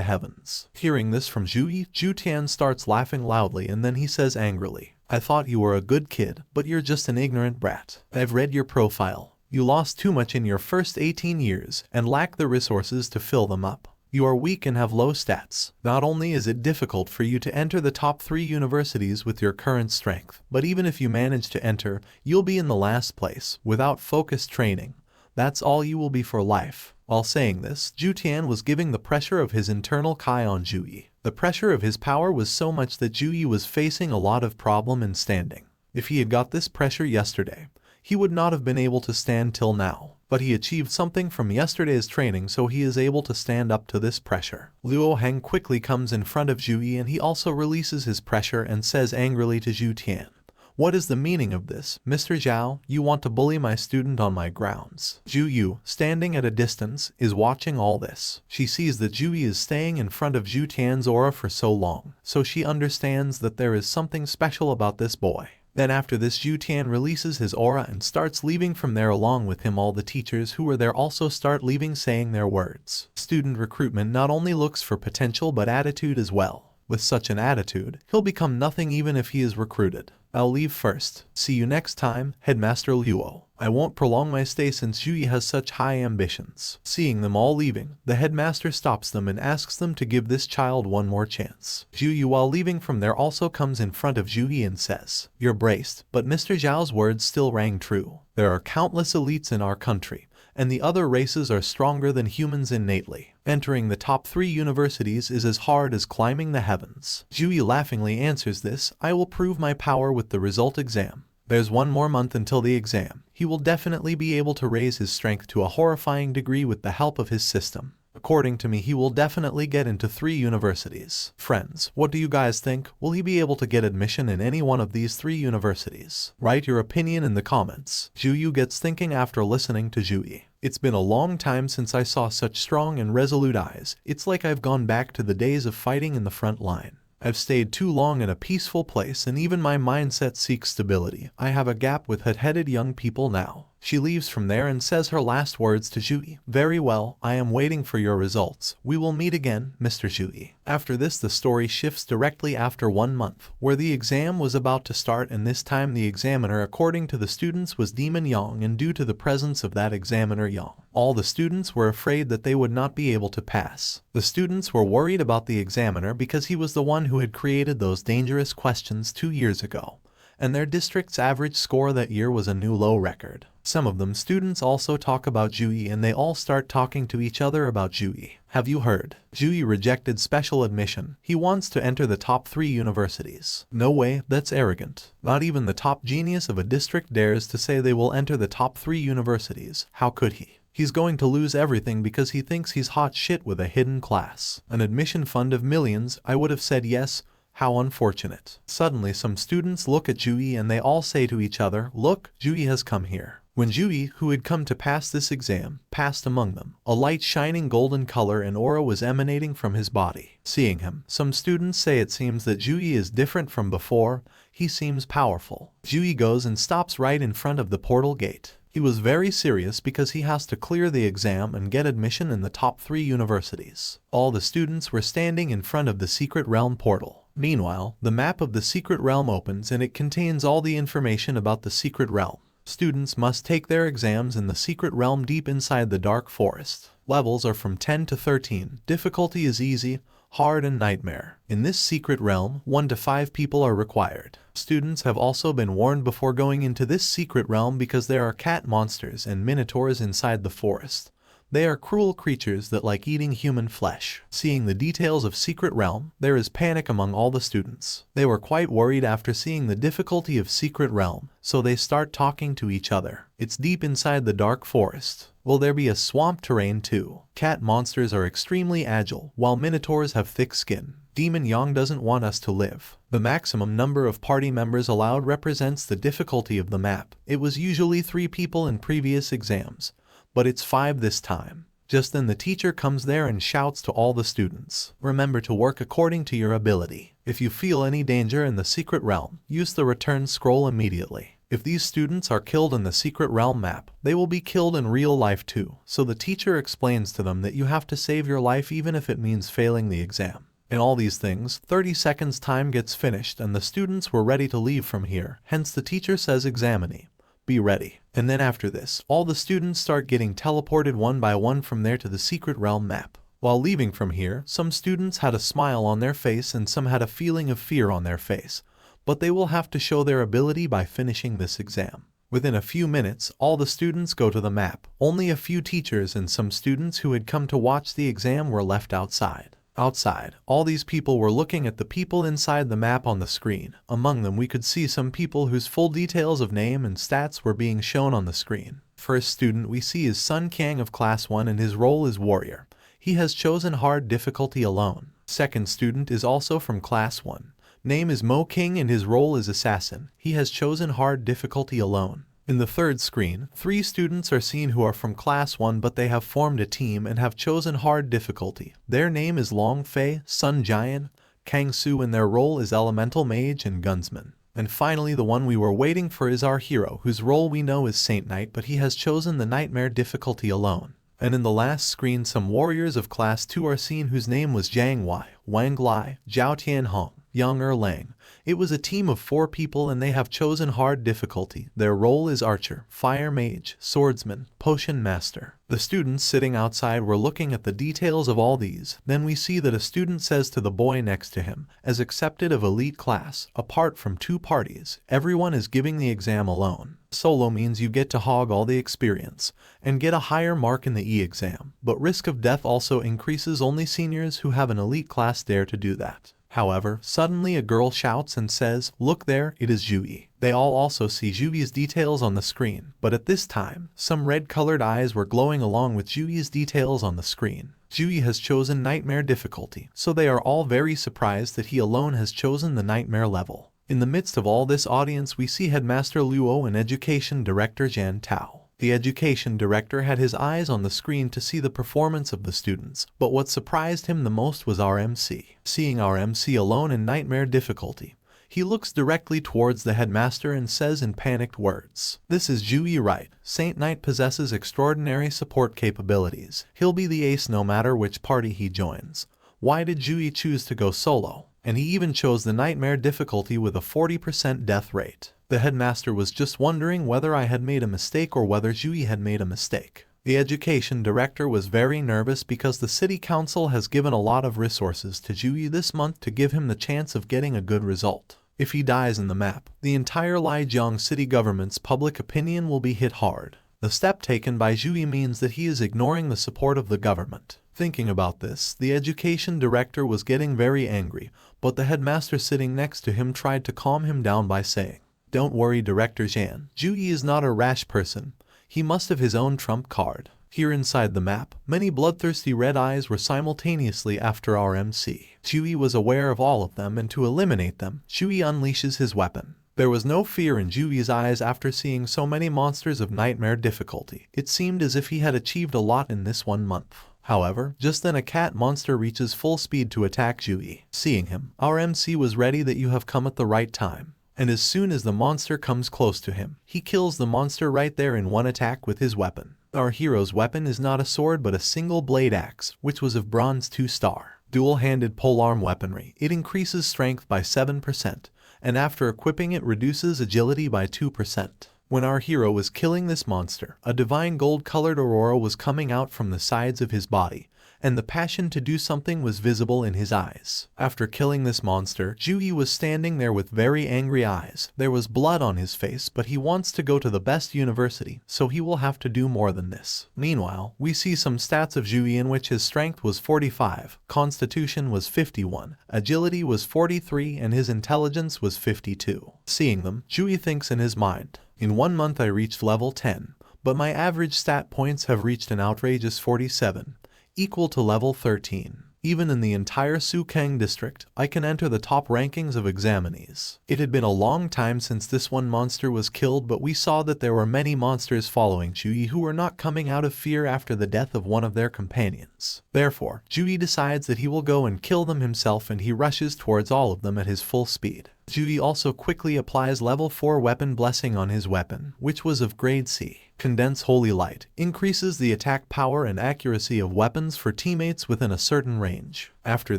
heavens. Hearing this from Jui, Jutian starts laughing loudly and then he says angrily, I thought you were a good kid, but you're just an ignorant brat. I've read your profile. You lost too much in your first 18 years and lack the resources to fill them up. You are weak and have low stats. Not only is it difficult for you to enter the top 3 universities with your current strength, but even if you manage to enter, you'll be in the last place, without focused training. That's all you will be for life. While saying this, Jutian was giving the pressure of his internal Kai on Jui. The pressure of his power was so much that Jui was facing a lot of problem in standing. If he had got this pressure yesterday, he would not have been able to stand till now. But he achieved something from yesterday's training, so he is able to stand up to this pressure. Luo Heng quickly comes in front of Jui and he also releases his pressure and says angrily to Jutian, what is the meaning of this, Mr. Zhao? You want to bully my student on my grounds. Zhu Yu, standing at a distance, is watching all this. She sees that Jui is staying in front of Jutian's aura for so long, so she understands that there is something special about this boy. Then after this, Jutian releases his aura and starts leaving from there. Along with him, all the teachers who were there also start leaving, saying their words. Student recruitment not only looks for potential but attitude as well. With such an attitude, he'll become nothing even if he is recruited. I'll leave first. See you next time, Headmaster Luo. I won't prolong my stay since Jui has such high ambitions. Seeing them all leaving, the headmaster stops them and asks them to give this child one more chance. Jui, while leaving from there, also comes in front of Jui and says, you're braced, but Mr. Zhao's words still rang true. There are countless elites in our country, and the other races are stronger than humans innately. Entering the top 3 universities is as hard as climbing the heavens. Jui laughingly answers this, I will prove my power with the result exam. There's 1 more month until the exam. He will definitely be able to raise his strength to a horrifying degree with the help of his system. According to me, he will definitely get into 3 universities. Friends, what do you guys think? Will he be able to get admission in any one of these 3 universities? Write your opinion in the comments. Juyu gets thinking after listening to Jui. It's been a long time since I saw such strong and resolute eyes. It's like I've gone back to the days of fighting in the front line. I've stayed too long in a peaceful place and even my mindset seeks stability. I have a gap with hot-headed young people now. She leaves from there and says her last words to Jui. Very well, I am waiting for your results. We will meet again, Mr. Jui. After this, the story shifts directly after 1 month, where the exam was about to start, and this time the examiner, according to the students, was Demon Yang, and due to the presence of that examiner Yang, all the students were afraid that they would not be able to pass. The students were worried about the examiner because he was the one who had created those dangerous questions 2 years ago, and their district's average score that year was a new low record. Some of them students also talk about Jui, and they all start talking to each other about Jui. Have you heard? Jui rejected special admission. He wants to enter the top 3 universities. No way, that's arrogant. Not even the top genius of a district dares to say they will enter the top 3 universities. How could he? He's going to lose everything because he thinks he's hot shit with a hidden class. An admission fund of millions. I would have said yes. How unfortunate. Suddenly some students look at Jui and they all say to each other, look, Jui has come here. When Jui, who had come to pass this exam, passed among them, a light shining golden color and aura was emanating from his body. Seeing him, some students say it seems that Jui is different from before. He seems powerful. Jui goes and stops right in front of the portal gate. He was very serious because he has to clear the exam and get admission in the top 3 universities. All the students were standing in front of the secret realm portal. Meanwhile, the map of the secret realm opens and it contains all the information about the secret realm. Students must take their exams in the secret realm deep inside the dark forest. Levels are from 10 to 13. Difficulty is easy, hard, and nightmare. In this secret realm, 1 to 5 people are required. Students have also been warned before going into this secret realm because there are cat monsters and minotaurs inside the forest. They are cruel creatures that like eating human flesh. Seeing the details of Secret Realm, there is panic among all the students. They were quite worried after seeing the difficulty of Secret Realm, so they start talking to each other. It's deep inside the dark forest. Will there be a swamp terrain too? Cat monsters are extremely agile, while minotaurs have thick skin. Demon Yang doesn't want us to live. The maximum number of party members allowed represents the difficulty of the map. It was usually 3 people in previous exams, but it's 5 this time. Just then the teacher comes there and shouts to all the students, "Remember to work according to your ability. If you feel any danger in the secret realm, use the return scroll immediately." If these students are killed in the secret realm map, they will be killed in real life too. So the teacher explains to them that you have to save your life even if it means failing the exam. In all these things, 30 seconds time gets finished and the students were ready to leave from here. Hence the teacher says examine. Be ready. And then after this, all the students start getting teleported one by one from there to the secret realm map. While leaving from here, some students had a smile on their face and some had a feeling of fear on their face. But they will have to show their ability by finishing this exam. Within a few minutes, all the students go to the map. Only a few teachers and some students who had come to watch the exam were left outside. Outside, all these people were looking at the people inside the map on the screen. Among them we could see some people whose full details of name and stats were being shown on the screen. First student we see is Sun Kang of class 1 and his role is warrior. He has chosen hard difficulty alone. Second student is also from class 1. Name is Mo King and his role is assassin. He has chosen hard difficulty alone. In the third screen, 3 students are seen who are from class 1 but they have formed a team and have chosen hard difficulty. Their name is Long Fei, Sun Giant, Kang Su and their role is elemental mage and gunsman. And finally the one we were waiting for is our hero whose role we know is Saint Knight but he has chosen the nightmare difficulty alone. And in the last screen some warriors of class 2 are seen whose name was Jiang Wei, Wang Lai, Zhao Tianhong, Yang Erlang. It was a team of 4 people and they have chosen hard difficulty. Their role is archer, fire mage, swordsman, potion master. The students sitting outside were looking at the details of all these. Then we see that a student says to the boy next to him, as accepted of elite class, apart from 2 parties, everyone is giving the exam alone. Solo means you get to hog all the experience and get a higher mark in the E-exam, but risk of death also increases. Only seniors who have an elite class dare to do that. However, suddenly a girl shouts and says, "Look there, it is Jui." They all also see Jui's details on the screen, but at this time, some red-colored eyes were glowing along with Jui's details on the screen. Jui has chosen nightmare difficulty, so they are all very surprised that he alone has chosen the nightmare level. In the midst of all this audience we see Headmaster Luo and Education Director Jan Tao. The education director had his eyes on the screen to see the performance of the students, but what surprised him the most was our MC. Seeing our MC alone in nightmare difficulty, he looks directly towards the headmaster and says in panicked words, "This is Jui right. Saint Knight possesses extraordinary support capabilities. He'll be the ace no matter which party he joins. Why did Jui choose to go solo? And he even chose the nightmare difficulty with a 40% death rate." The headmaster was just wondering whether I had made a mistake or whether Jui had made a mistake. The education director was very nervous because the city council has given a lot of resources to Jui this month to give him the chance of getting a good result. If he dies in the map, the entire Lijiang city government's public opinion will be hit hard. The step taken by Jui means that he is ignoring the support of the government. Thinking about this, the education director was getting very angry, but the headmaster sitting next to him tried to calm him down by saying, "Don't worry, Director Jan. Jui is not a rash person. He must have his own trump card." Here inside the map, many bloodthirsty red eyes were simultaneously after our MC. Jui was aware of all of them and to eliminate them, Jui unleashes his weapon. There was no fear in Jui's eyes after seeing so many monsters of nightmare difficulty. It seemed as if he had achieved a lot in this 1 month. However, just then a cat monster reaches full speed to attack Jui. Seeing him, our MC was ready that you have come at the right time. And as soon as the monster comes close to him, he kills the monster right there in 1 attack with his weapon. Our hero's weapon is not a sword but a single blade axe, which was of bronze 2-star. Dual-handed polearm weaponry. It increases strength by 7%, and after equipping it reduces agility by 2%. When our hero was killing this monster, a divine gold-colored aurora was coming out from the sides of his body, and the passion to do something was visible in his eyes. After killing this monster, Jui was standing there with very angry eyes. There was blood on his face, but he wants to go to the best university, so he will have to do more than this. Meanwhile, we see some stats of Jui in which his strength was 45, constitution was 51, agility was 43, and his intelligence was 52. Seeing them, Jui thinks in his mind, in 1 month I reached level 10, but my average stat points have reached an outrageous 47. Equal to level 13. Even in the entire Sukang district, I can enter the top rankings of examinees. It had been a long time since this one monster was killed, but we saw that there were many monsters following Jui who were not coming out of fear after the death of one of their companions. Therefore, Jui decides that he will go and kill them himself, and he rushes towards all of them at his full speed. Jui also quickly applies level 4 weapon blessing on his weapon, which was of grade C. Condense holy light increases the attack power and accuracy of weapons for teammates within a certain range. After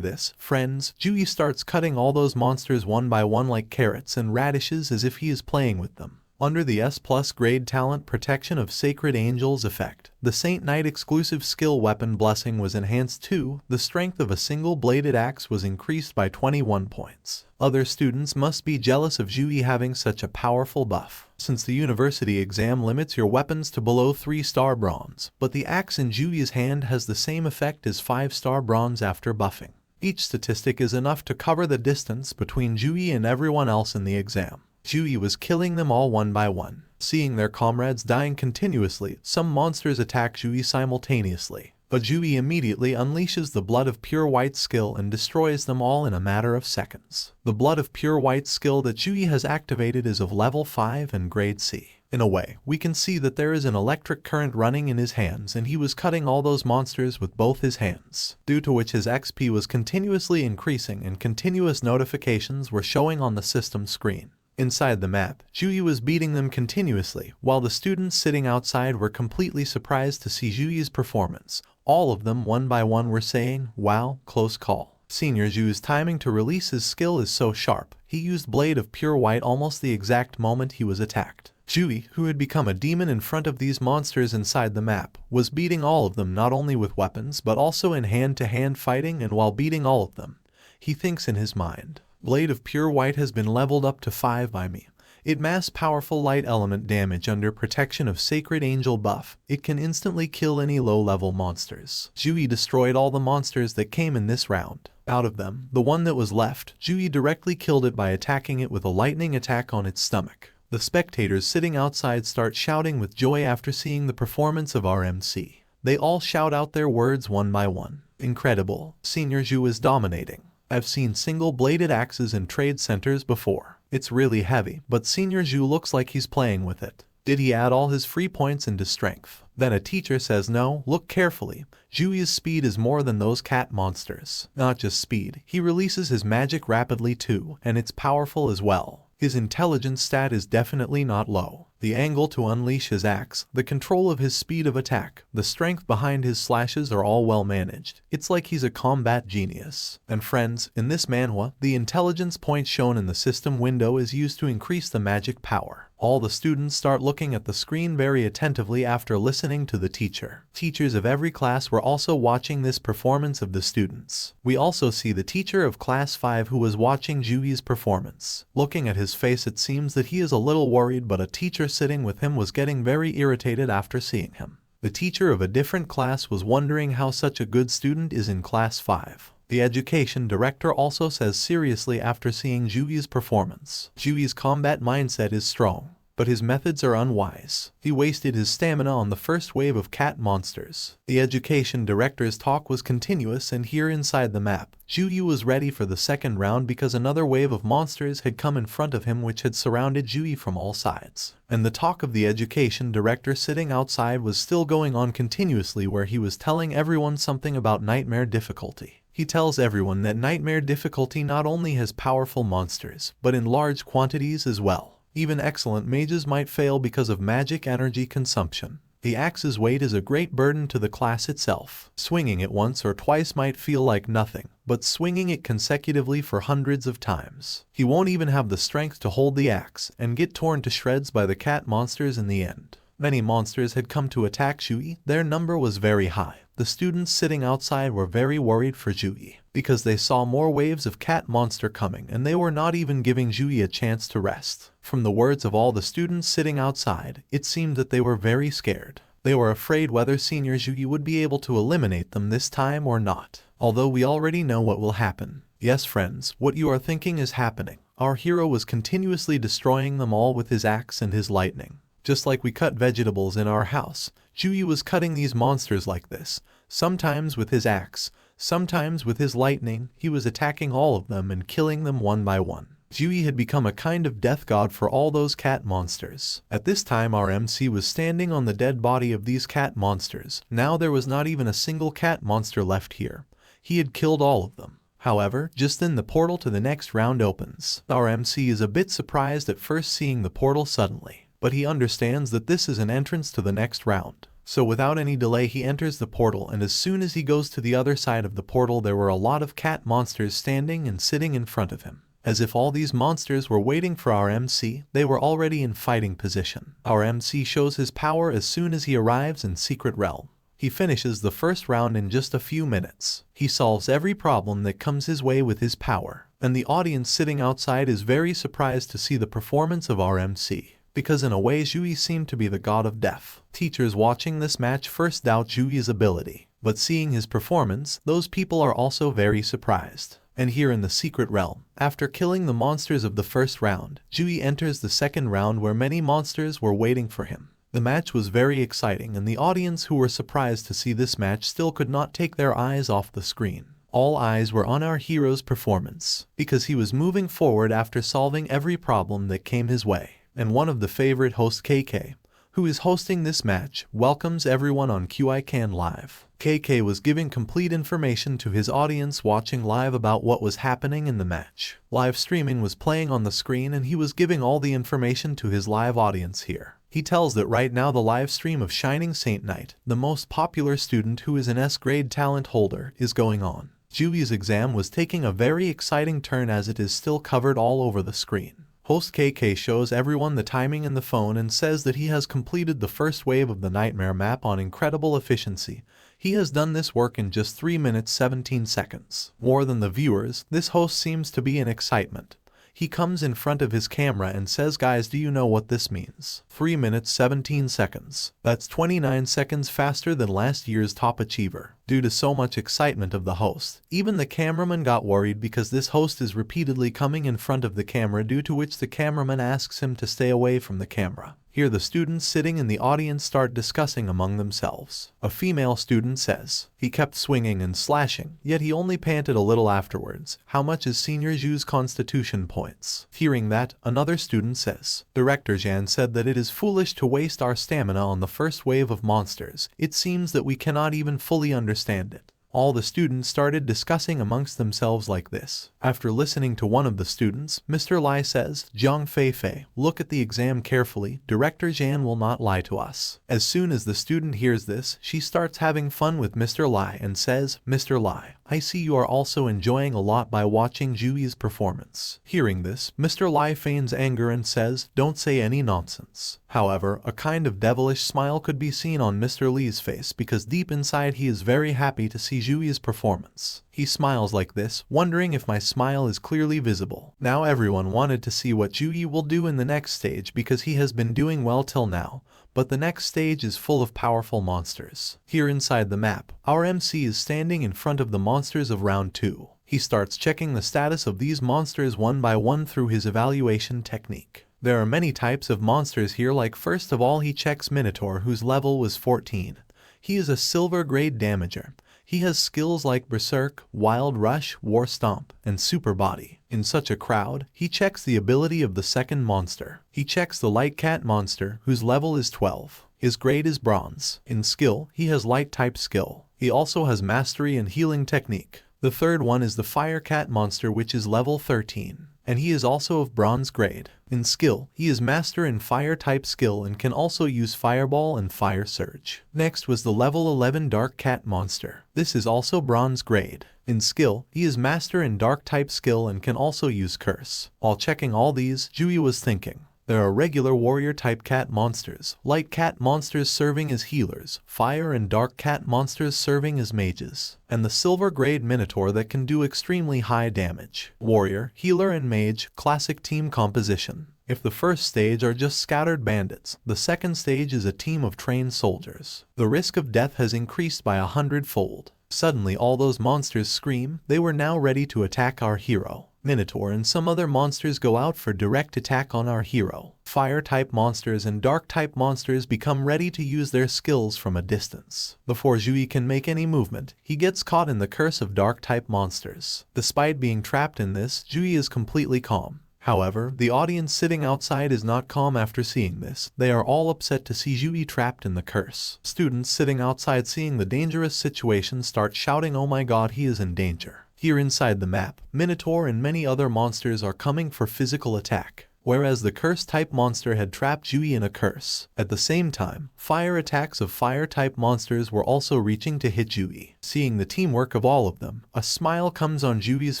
this, friends, Jui starts cutting all those monsters one by one like carrots and radishes as if he is playing with them. Under the S+ grade talent protection of Sacred Angels effect, the Saint Knight exclusive skill weapon blessing was enhanced too. The strength of a single bladed axe was increased by 21 points. Other students must be jealous of Jui having such a powerful buff, since the university exam limits your weapons to below 3-star bronze, but the axe in Jui's hand has the same effect as 5-star bronze after buffing. Each statistic is enough to cover the distance between Jui and everyone else in the exam. Jui was killing them all one by one. Seeing their comrades dying continuously, some monsters attack Jui simultaneously, but Jui immediately unleashes the Blood of Pure White skill and destroys them all in a matter of seconds. The Blood of Pure White skill that Jui has activated is of level 5 and grade C. In a way, we can see that there is an electric current running in his hands, and he was cutting all those monsters with both his hands, due to which his XP was continuously increasing and continuous notifications were showing on the system screen. Inside the map, Jui was beating them continuously, while the students sitting outside were completely surprised to see Jui's performance. All of them one by one were saying, "Wow, close call." Senior Jui's timing to release his skill is so sharp. He used Blade of Pure White almost the exact moment he was attacked. Jui, who had become a demon in front of these monsters inside the map, was beating all of them not only with weapons but also in hand-to-hand fighting, and while beating all of them, he thinks in his mind, Blade of Pure White has been leveled up to 5 by me. It mass powerful light element damage under protection of Sacred Angel buff. It can instantly kill any low-level monsters. Jui destroyed all the monsters that came in this round. Out of them, the one that was left, Jui directly killed it by attacking it with a lightning attack on its stomach. The spectators sitting outside start shouting with joy after seeing the performance of our MC. They all shout out their words one by one. Incredible. Senior Jui is dominating. I've seen single-bladed axes in trade centers before. It's really heavy, but Senior Jui looks like he's playing with it. Did he add all his free points into strength? Then a teacher says no, look carefully. Jui's speed is more than those cat monsters. Not just speed, he releases his magic rapidly too, and it's powerful as well. His intelligence stat is definitely not low. The angle to unleash his axe, the control of his speed of attack, the strength behind his slashes are all well managed. It's like he's a combat genius. And friends, in this manhwa, the intelligence point shown in the system window is used to increase the magic power. All the students start looking at the screen very attentively after listening to the teacher. Teachers of every class were also watching this performance of the students. We also see the teacher of class 5 who was watching Jui's performance. Looking at his face, it seems that he is a little worried, but a teacher sitting with him was getting very irritated after seeing him. The teacher of a different class was wondering how such a good student is in class 5. The education director also says seriously after seeing Jui's performance. Jui's combat mindset is strong, but his methods are unwise. He wasted his stamina on the first wave of cat monsters. The education director's talk was continuous, and here inside the map, Jui was ready for the second round because another wave of monsters had come in front of him which had surrounded Jui from all sides. And the talk of the education director sitting outside was still going on continuously, where he was telling everyone something about nightmare difficulty. He tells everyone that nightmare difficulty not only has powerful monsters, but in large quantities as well. Even excellent mages might fail because of magic energy consumption. The axe's weight is a great burden to the class itself. Swinging it once or twice might feel like nothing, but swinging it consecutively for hundreds of times, he won't even have the strength to hold the axe and get torn to shreds by the cat monsters in the end. Many monsters had come to attack Jui. Their number was very high. The students sitting outside were very worried for Jui because they saw more waves of cat monster coming and they were not even giving Jui a chance to rest. From the words of all the students sitting outside, it seemed that they were very scared. They were afraid whether Senior Jui would be able to eliminate them this time or not. Although we already know what will happen. Yes, friends, what you are thinking is happening. Our hero was continuously destroying them all with his axe and his lightning. Just like we cut vegetables in our house, Jui was cutting these monsters like this. Sometimes with his axe, sometimes with his lightning, he was attacking all of them and killing them one by one. Jui had become a kind of death god for all those cat monsters. At this time our MC was standing on the dead body of these cat monsters. Now there was not even a single cat monster left here. He had killed all of them. However, just then the portal to the next round opens. Our MC is a bit surprised at first seeing the portal suddenly, but he understands that this is an entrance to the next round. So without any delay he enters the portal, and as soon as he goes to the other side of the portal there were a lot of cat monsters standing and sitting in front of him. As if all these monsters were waiting for our MC, they were already in fighting position. Our MC shows his power as soon as he arrives in Secret Realm. He finishes the first round in just a few minutes. He solves every problem that comes his way with his power, and the audience sitting outside is very surprised to see the performance of our MC. Because in a way Jui seemed to be the god of death. Teachers watching this match first doubt Jui's ability, but seeing his performance, those people are also very surprised. And here in the Secret Realm, after killing the monsters of the first round, Jui enters the second round where many monsters were waiting for him. The match was very exciting and the audience who were surprised to see this match still could not take their eyes off the screen. All eyes were on our hero's performance, because he was moving forward after solving every problem that came his way. And one of the favorite hosts, KK, who is hosting this match, welcomes everyone on Awaken Live. KK was giving complete information to his audience watching live about what was happening in the match. Live streaming was playing on the screen and he was giving all the information to his live audience here. He tells that right now the live stream of Shining Saint Knight, the most popular student who is an S-grade talent holder, is going on. Jui's exam was taking a very exciting turn as it is still covered all over the screen. Host KK shows everyone the timing in the phone and says that he has completed the first wave of the nightmare map on incredible efficiency. He has done this work in just 3 minutes 17 seconds. More than the viewers, this host seems to be in excitement. He comes in front of his camera and says, "Guys, do you know what this means? 3 minutes 17 seconds. That's 29 seconds faster than last year's top achiever." Due to so much excitement of the host, even the cameraman got worried because this host is repeatedly coming in front of the camera, due to which the cameraman asks him to stay away from the camera. Here the students sitting in the audience start discussing among themselves. A female student says, "He kept swinging and slashing, yet he only panted a little afterwards. How much is Senior Ju's constitution points?" Hearing that, another student says, "Director Jan said that it is foolish to waste our stamina on the first wave of monsters. It seems that we cannot even fully understand it." All the students started discussing amongst themselves like this. After listening to one of the students, Mr. Lai says, "Jiang Feifei, look at the exam carefully. Director Jan will not lie to us." As soon as the student hears this, she starts having fun with Mr. Lai and says, "Mr. Lai, I see you are also enjoying a lot by watching Jui's performance." Hearing this, Mr. Lai feigns anger and says, "Don't say any nonsense." However, a kind of devilish smile could be seen on Mr. Li's face because deep inside he is very happy to see Jui's performance. He smiles like this, wondering if my smile is clearly visible. Now everyone wanted to see what Jui will do in the next stage because he has been doing well till now. But the next stage is full of powerful monsters. Here inside the map, our MC is standing in front of the monsters of round 2. He starts checking the status of these monsters one by one through his evaluation technique. There are many types of monsters here, like first of all he checks Minotaur, whose level was 14. He is a silver grade damager. He has skills like Berserk, Wild Rush, War Stomp, and Super Body. In such a crowd, he checks the ability of the second monster. He checks the Light Cat monster, whose level is 12. His grade is Bronze. In skill, he has Light type skill. He also has Mastery and Healing technique. The third one is the Fire Cat monster, which is level 13. and he is also of bronze grade. In skill, he is master in fire type skill and can also use fireball and fire surge. Next was the level 11 dark cat monster. This is also bronze grade. In skill, he is master in dark type skill and can also use curse. While checking all these, Jui was thinking, there are regular warrior type cat monsters, light cat monsters serving as healers, fire and dark cat monsters serving as mages, and the silver grade minotaur that can do extremely high damage. Warrior, healer and mage, classic team composition. If the first stage are just scattered bandits, the second stage is a team of trained soldiers. The risk of death has increased by 100-fold. Suddenly all those monsters scream. They were now ready to attack our hero. Minotaur and some other monsters go out for direct attack on our hero. Fire-type monsters and dark-type monsters become ready to use their skills from a distance. Before Jui can make any movement, he gets caught in the curse of dark-type monsters. Despite being trapped in this, Jui is completely calm. However, the audience sitting outside is not calm after seeing this. They are all upset to see Jui trapped in the curse. Students sitting outside seeing the dangerous situation start shouting, "Oh my god, he is in danger." Here inside the map, Minotaur and many other monsters are coming for physical attack, whereas the curse-type monster had trapped Jui in a curse. At the same time, fire attacks of fire-type monsters were also reaching to hit Jui. Seeing the teamwork of all of them, a smile comes on Jui's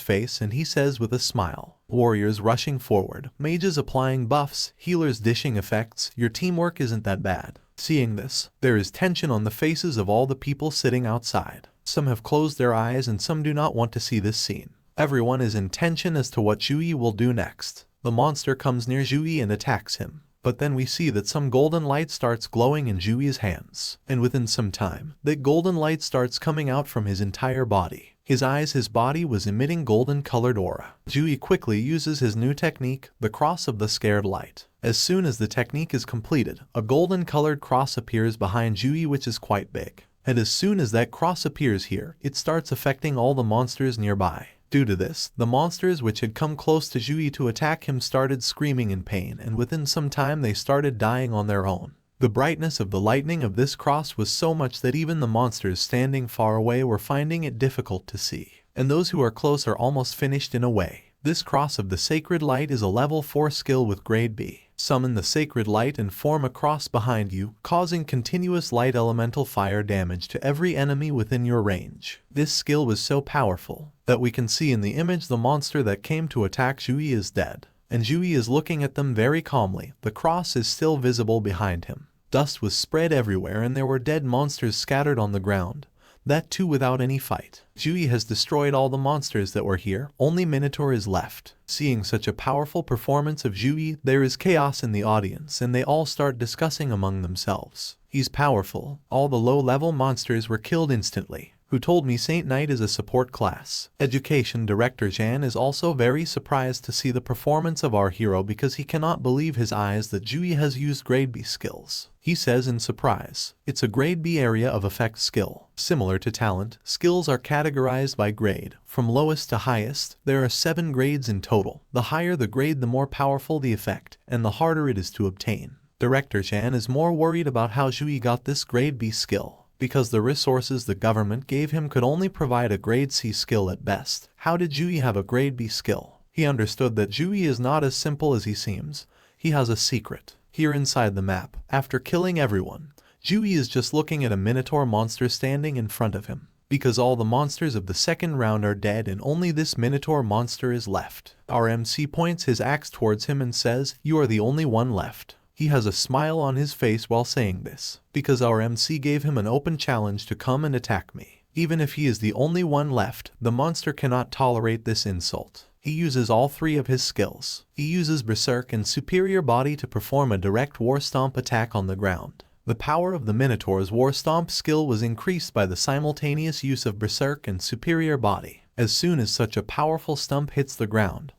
face and he says with a smile, "Warriors rushing forward, mages applying buffs, healers dishing effects, your teamwork isn't that bad." Seeing this, there is tension on the faces of all the people sitting outside. Some have closed their eyes and some do not want to see this scene. Everyone is in tension as to what Jui will do next. The monster comes near Jui and attacks him. But then we see that some golden light starts glowing in Jui's hands. And within some time, that golden light starts coming out from his entire body. His eyes, his body was emitting golden colored aura. Jui quickly uses his new technique, the cross of the scared light. As soon as the technique is completed, a golden colored cross appears behind Jui, which is quite big. And as soon as that cross appears here, it starts affecting all the monsters nearby. Due to this, the monsters which had come close to Jui to attack him started screaming in pain, and within some time they started dying on their own. The brightness of the lightning of this cross was so much that even the monsters standing far away were finding it difficult to see, and those who are close are almost finished in a way. This cross of the sacred light is a level 4 skill with grade B. Summon the sacred light and form a cross behind you, causing continuous light elemental fire damage to every enemy within your range. This skill was so powerful that we can see in the image the monster that came to attack Jui is dead, and Jui is looking at them very calmly. The cross is still visible behind him. Dust was spread everywhere and there were dead monsters scattered on the ground. That too without any fight. Jui has destroyed all the monsters that were here, only Minotaur is left. Seeing such a powerful performance of Jui, there is chaos in the audience and they all start discussing among themselves. He's powerful. All the low-level monsters were killed instantly. Who told me Saint Knight is a support class? Education Director Jan is also very surprised to see the performance of our hero because he cannot believe his eyes that Jui has used grade B skills. He says in surprise, it's a grade B area of effect skill. Similar to talent, skills are categorized by grade. From lowest to highest, there are 7 grades in total. The higher the grade, the more powerful the effect, and the harder it is to obtain. Director Jan is more worried about how Jui got this grade B skill, because the resources the government gave him could only provide a grade C skill at best. How did Jui have a grade B skill? He understood that Jui is not as simple as he seems. He has a secret. Here inside the map, after killing everyone, Jui is just looking at a Minotaur monster standing in front of him. Because all the monsters of the second round are dead and only this Minotaur monster is left. Our MC points his axe towards him and says, "You are the only one left." He has a smile on his face while saying this, because our MC gave him an open challenge to come and attack me. Even if he is the only one left, the monster cannot tolerate this insult. He uses all 3 of his skills. He uses Berserk and Superior Body to perform a direct War Stomp attack on the ground. The power of the Minotaur's War Stomp skill was increased by the simultaneous use of Berserk and Superior Body. As soon as such a powerful stump hits the ground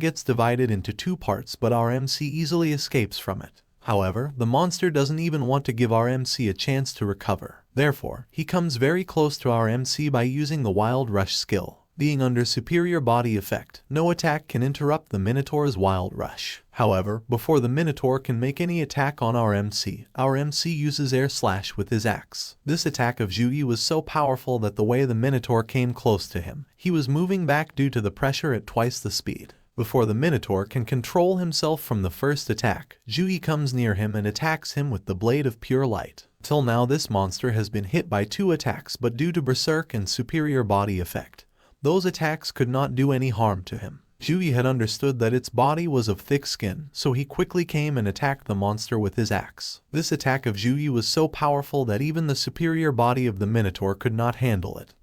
gets divided into 2 parts, but our MC easily escapes from it. However, the monster doesn't even want to give our MC a chance to recover. Therefore, he comes very close to our MC by using the Wild Rush skill. Being under Superior Body effect, no attack can interrupt the Minotaur's Wild Rush. However, before the Minotaur can make any attack on our MC uses Air Slash with his axe. This attack of Jui was so powerful that the way the Minotaur came close to him, he was moving back due to the pressure at twice the speed. Before the Minotaur can control himself from the first attack, Jui comes near him and attacks him with the blade of pure light. Till now this monster has been hit by 2 attacks, but due to berserk and superior body effect, those attacks could not do any harm to him. Jui had understood that its body was of thick skin, so he quickly came and attacked the monster with his axe. This attack of Jui was so powerful that even the superior body of the Minotaur could not handle it.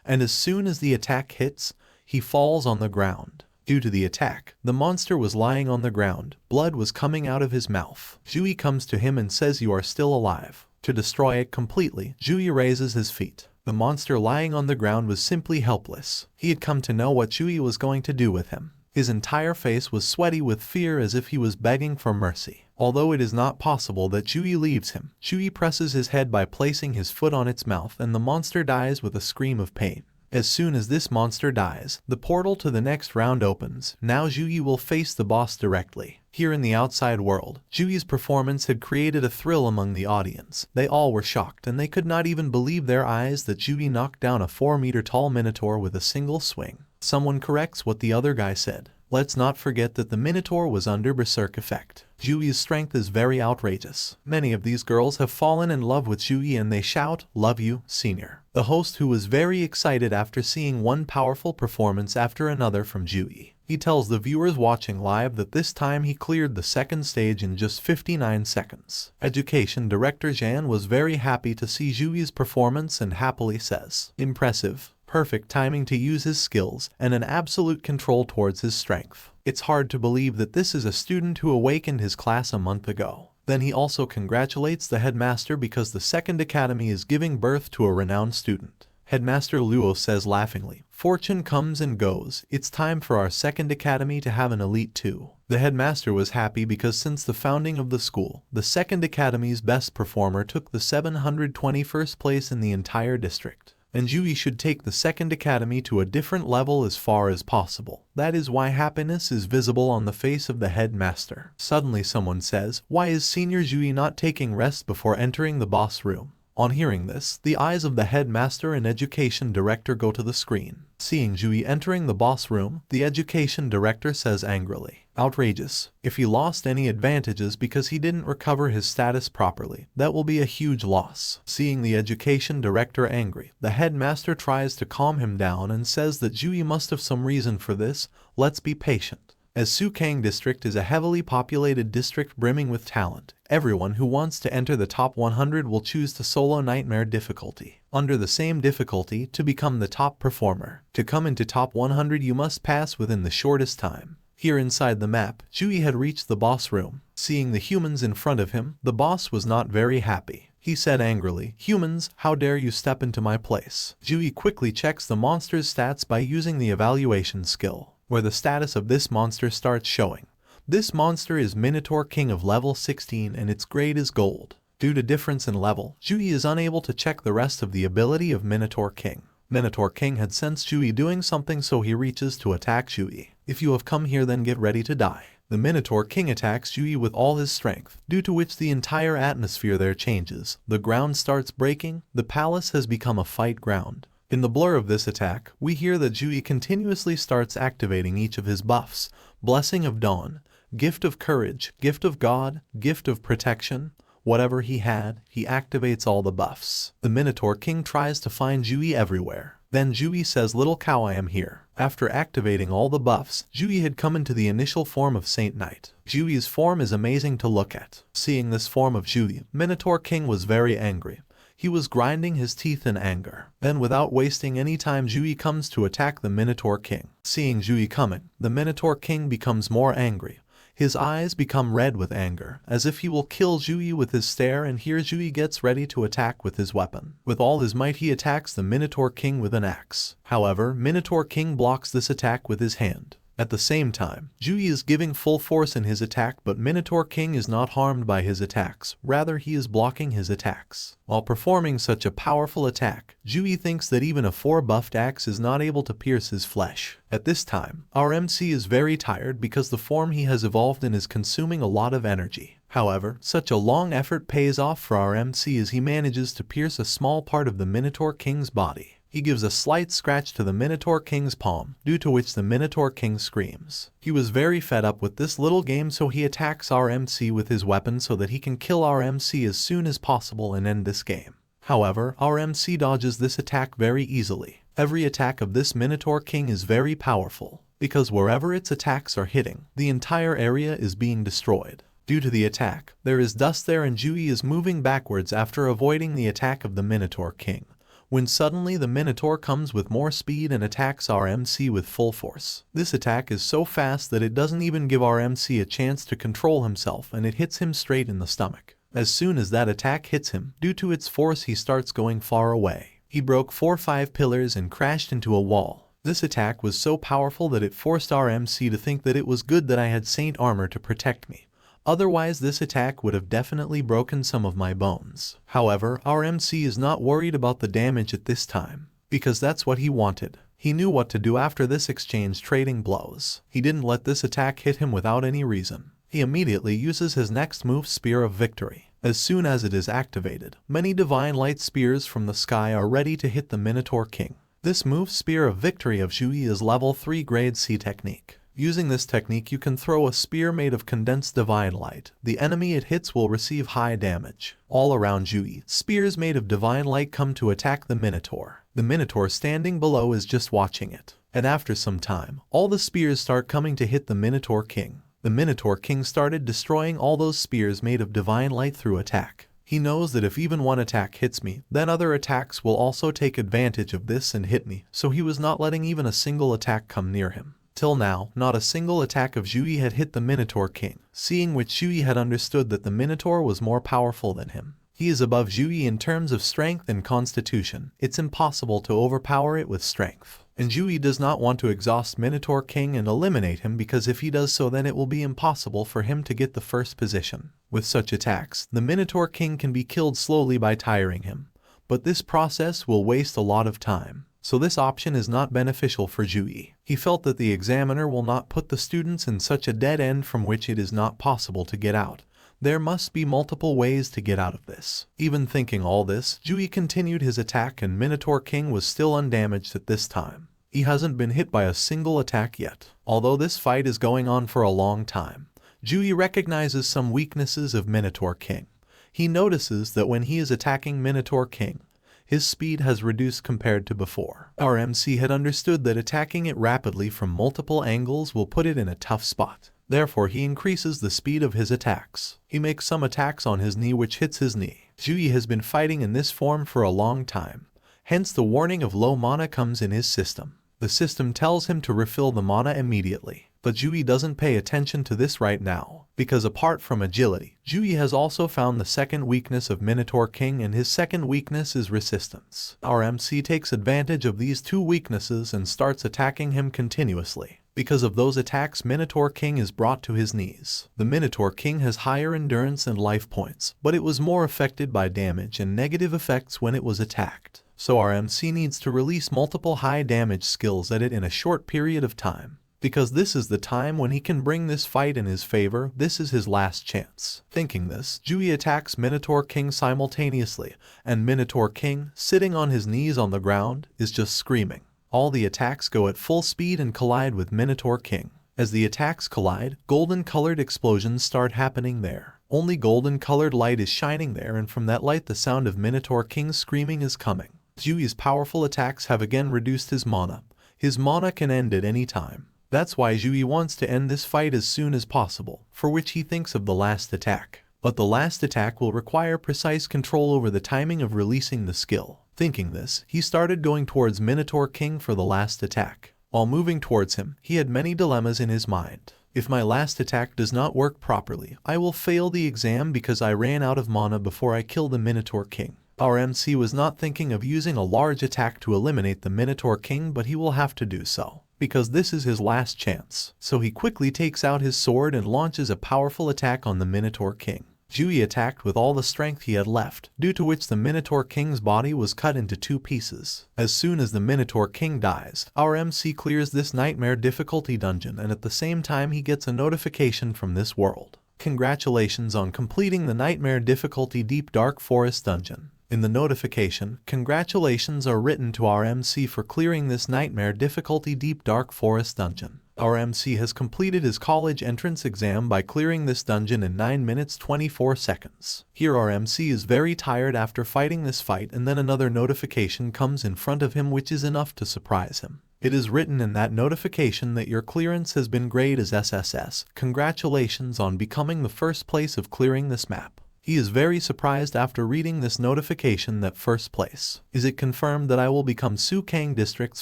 And as soon as the attack hits, he falls on the ground. Due to the attack, the monster was lying on the ground. Blood was coming out of his mouth. Jui comes to him and says, "You are still alive." To destroy it completely, Jui raises his feet. The monster lying on the ground was simply helpless. He had come to know what Jui was going to do with him. His entire face was sweaty with fear as if he was begging for mercy. Although it is not possible that Jui leaves him, Jui presses his head by placing his foot on its mouth and the monster dies with a scream of pain. As soon as this monster dies, the portal to the next round opens. Now Jui will face the boss directly. Here in the outside world, Jui's performance had created a thrill among the audience. They all were shocked and they could not even believe their eyes that Jui knocked down a 4-meter tall Minotaur with a single swing. Someone corrects what the other guy said. Let's not forget that the Minotaur was under berserk effect. Jui's strength is very outrageous. Many of these girls have fallen in love with Jui and they shout, "Love you, senior." The host, who was very excited after seeing one powerful performance after another from Jui, he tells the viewers watching live that this time he cleared the second stage in just 59 seconds. Education Director Jan was very happy to see Jui's performance and happily says, "Impressive. Perfect timing to use his skills, and an absolute control towards his strength. It's hard to believe that this is a student who awakened his class a month ago." Then he also congratulates the headmaster because the second academy is giving birth to a renowned student. Headmaster Luo says laughingly, "Fortune comes and goes. It's time for our second academy to have an elite too." The headmaster was happy because since the founding of the school, the second academy's best performer took the 721st place in the entire district. And Jui should take the second academy to a different level as far as possible. That is why happiness is visible on the face of the headmaster. Suddenly someone says, "Why is senior Jui not taking rest before entering the boss room?" On hearing this, the eyes of the headmaster and education director go to the screen. Seeing Jui entering the boss room, the education director says angrily, "Outrageous. If he lost any advantages because he didn't recover his status properly, that will be a huge loss." Seeing the education director angry, the headmaster tries to calm him down and says that Jui must have some reason for this. Let's be patient. As Sukang district is a heavily populated district brimming with talent, everyone who wants to enter the top 100 will choose the solo nightmare difficulty. Under the same difficulty, to become the top performer. To come into top 100 you must pass within the shortest time. Here inside the map, Jui had reached the boss room. Seeing the humans in front of him, the boss was not very happy. He said angrily, "Humans, how dare you step into my place?" Jui quickly checks the monster's stats by using the evaluation skill, where the status of this monster starts showing. This monster is Minotaur King of level 16 and its grade is gold. Due to difference in level, Jui is unable to check the rest of the ability of Minotaur King. Minotaur King had sensed Jui doing something, so he reaches to attack Jui. "If you have come here, then get ready to die." The Minotaur King attacks Jui with all his strength, due to which the entire atmosphere there changes. The ground starts breaking. The palace has become a fight ground. In the blur of this attack, we hear that Jui continuously starts activating each of his buffs: Blessing of Dawn, Gift of Courage, Gift of God, Gift of Protection. Whatever he had, he activates all the buffs. The Minotaur King tries to find Jui everywhere. Then Jui says, "Little cow, I am here." After activating all the buffs, Jui had come into the initial form of Saint Knight. Jui's form is amazing to look at. Seeing this form of Jui, Minotaur King was very angry. He was grinding his teeth in anger. Then without wasting any time, Jui comes to attack the Minotaur King. Seeing Jui coming, the Minotaur King becomes more angry. His eyes become red with anger, as if he will kill Jui with his stare, and here Jui gets ready to attack with his weapon. With all his might he attacks the Minotaur King with an axe. However, Minotaur King blocks this attack with his hand. At the same time, Jui is giving full force in his attack, but Minotaur King is not harmed by his attacks, rather he is blocking his attacks. While performing such a powerful attack, Jui thinks that even a 4-buffed axe is not able to pierce his flesh. At this time, our MC is very tired because the form he has evolved in is consuming a lot of energy. However, such a long effort pays off for our MC as he manages to pierce a small part of the Minotaur King's body. He gives a slight scratch to the Minotaur King's palm, due to which the Minotaur King screams. He was very fed up with this little game, so he attacks our MC with his weapon so that he can kill our MC as soon as possible and end this game. However, our MC dodges this attack very easily. Every attack of this Minotaur King is very powerful, because wherever its attacks are hitting, the entire area is being destroyed. Due to the attack, there is dust there and Jui is moving backwards after avoiding the attack of the Minotaur King, when suddenly the Minotaur comes with more speed and attacks our MC with full force. This attack is so fast that it doesn't even give our MC a chance to control himself, and it hits him straight in the stomach. As soon as that attack hits him, due to its force he starts going far away. He broke 4-5 pillars and crashed into a wall. This attack was so powerful that it forced our MC to think that it was good that I had saint armor to protect me. Otherwise this attack would have definitely broken some of my bones. However, our MC is not worried about the damage at this time, because that's what he wanted. He knew what to do after this exchange trading blows. He didn't let this attack hit him without any reason. He immediately uses his next move, Spear of Victory. As soon as it is activated, many divine light spears from the sky are ready to hit the Minotaur King. This move, Spear of Victory of Jui, is level 3 grade C technique. Using this technique you can throw a spear made of condensed divine light. The enemy it hits will receive high damage. All around Jui, spears made of divine light come to attack the Minotaur. The Minotaur standing below is just watching it. And after some time, all the spears start coming to hit the Minotaur King. The Minotaur King started destroying all those spears made of divine light through attack. He knows that if even one attack hits me, then other attacks will also take advantage of this and hit me, so he was not letting even a single attack come near him. Till now, not a single attack of Jui had hit the Minotaur King, seeing which Jui had understood that the Minotaur was more powerful than him. He is above Jui in terms of strength and constitution. It's impossible to overpower it with strength. And Jui does not want to exhaust Minotaur King and eliminate him, because if he does so then it will be impossible for him to get the first position. With such attacks, the Minotaur King can be killed slowly by tiring him, but this process will waste a lot of time. So this option is not beneficial for Jui. He felt that the examiner will not put the students in such a dead end from which it is not possible to get out. There must be multiple ways to get out of this. Even thinking all this, Jui continued his attack and Minotaur King was still undamaged at this time. He hasn't been hit by a single attack yet. Although this fight is going on for a long time, Jui recognizes some weaknesses of Minotaur King. He notices that when he is attacking Minotaur King, his speed has reduced compared to before. Our MC had understood that attacking it rapidly from multiple angles will put it in a tough spot. Therefore he increases the speed of his attacks. He makes some attacks on his knee which hits his knee. Jui has been fighting in this form for a long time. Hence the warning of low mana comes in his system. The system tells him to refill the mana immediately. But Jui doesn't pay attention to this right now, because apart from agility, Jui has also found the second weakness of Minotaur King, and his second weakness is resistance. Our MC takes advantage of these two weaknesses and starts attacking him continuously. Because of those attacks, Minotaur King is brought to his knees. The Minotaur King has higher endurance and life points, but it was more affected by damage and negative effects when it was attacked. So our MC needs to release multiple high damage skills at it in a short period of time. Because this is the time when he can bring this fight in his favor. This is his last chance. Thinking this, Jui attacks Minotaur King simultaneously, and Minotaur King, sitting on his knees on the ground, is just screaming. All the attacks go at full speed and collide with Minotaur King. As the attacks collide, golden-colored explosions start happening there. Only golden-colored light is shining there, and from that light the sound of Minotaur King's screaming is coming. Jui's powerful attacks have again reduced his mana. His mana can end at any time. That's why Jui wants to end this fight as soon as possible, for which he thinks of the last attack. But the last attack will require precise control over the timing of releasing the skill. Thinking this, he started going towards Minotaur King for the last attack. While moving towards him, he had many dilemmas in his mind. If my last attack does not work properly, I will fail the exam because I ran out of mana before I kill the Minotaur King. Our MC was not thinking of using a large attack to eliminate the Minotaur King, but he will have to do so, because this is his last chance. So he quickly takes out his sword and launches a powerful attack on the Minotaur King. Jui attacked with all the strength he had left, due to which the Minotaur King's body was cut into 2 pieces. As soon as the Minotaur King dies, our MC clears this nightmare difficulty dungeon, and at the same time he gets a notification from this world. Congratulations on completing the nightmare difficulty Deep Dark Forest dungeon. In the notification, congratulations are written to our MC for clearing this nightmare difficulty deep dark forest dungeon. Our MC has completed his college entrance exam by clearing this dungeon in 9 minutes 24 seconds. Here our MC is very tired after fighting this fight, and then another notification comes in front of him which is enough to surprise him. It is written in that notification that your clearance has been graded as SSS. Congratulations on becoming the first place of clearing this map. He is very surprised after reading this notification that first place. Is it confirmed that I will become Sukang District's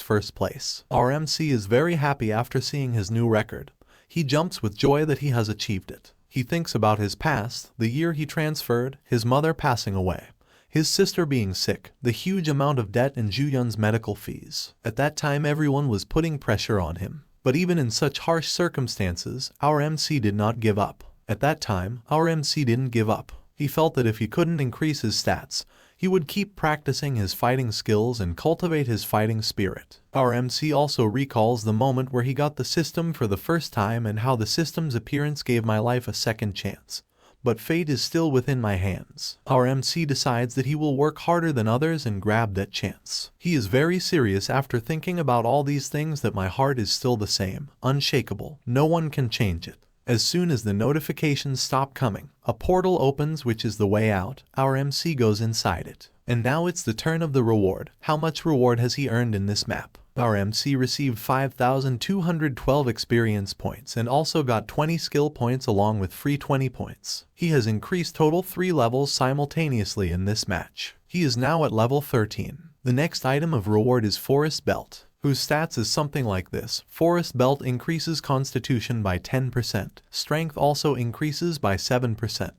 first place? Our MC is very happy after seeing his new record. He jumps with joy that he has achieved it. He thinks about his past, the year he transferred, his mother passing away, his sister being sick, the huge amount of debt and Juyun's medical fees. At that time everyone was putting pressure on him. But even in such harsh circumstances, our MC did not give up. At that time, our MC didn't give up. He felt that if he couldn't increase his stats, he would keep practicing his fighting skills and cultivate his fighting spirit. Our MC also recalls the moment where he got the system for the first time and how the system's appearance gave my life a second chance. But fate is still within my hands. Our MC decides that he will work harder than others and grab that chance. He is very serious after thinking about all these things, that my heart is still the same, unshakable, no one can change it. As soon as the notifications stop coming, a portal opens which is the way out. Our MC goes inside it. And now it's the turn of the reward. How much reward has he earned in this map? Our MC received 5,212 experience points and also got 20 skill points along with free 20 points. He has increased total 3 levels simultaneously in this match. He is now at level 13. The next item of reward is Forest Belt, whose stats is something like this. Forest Belt increases Constitution by 10%. Strength also increases by 7%.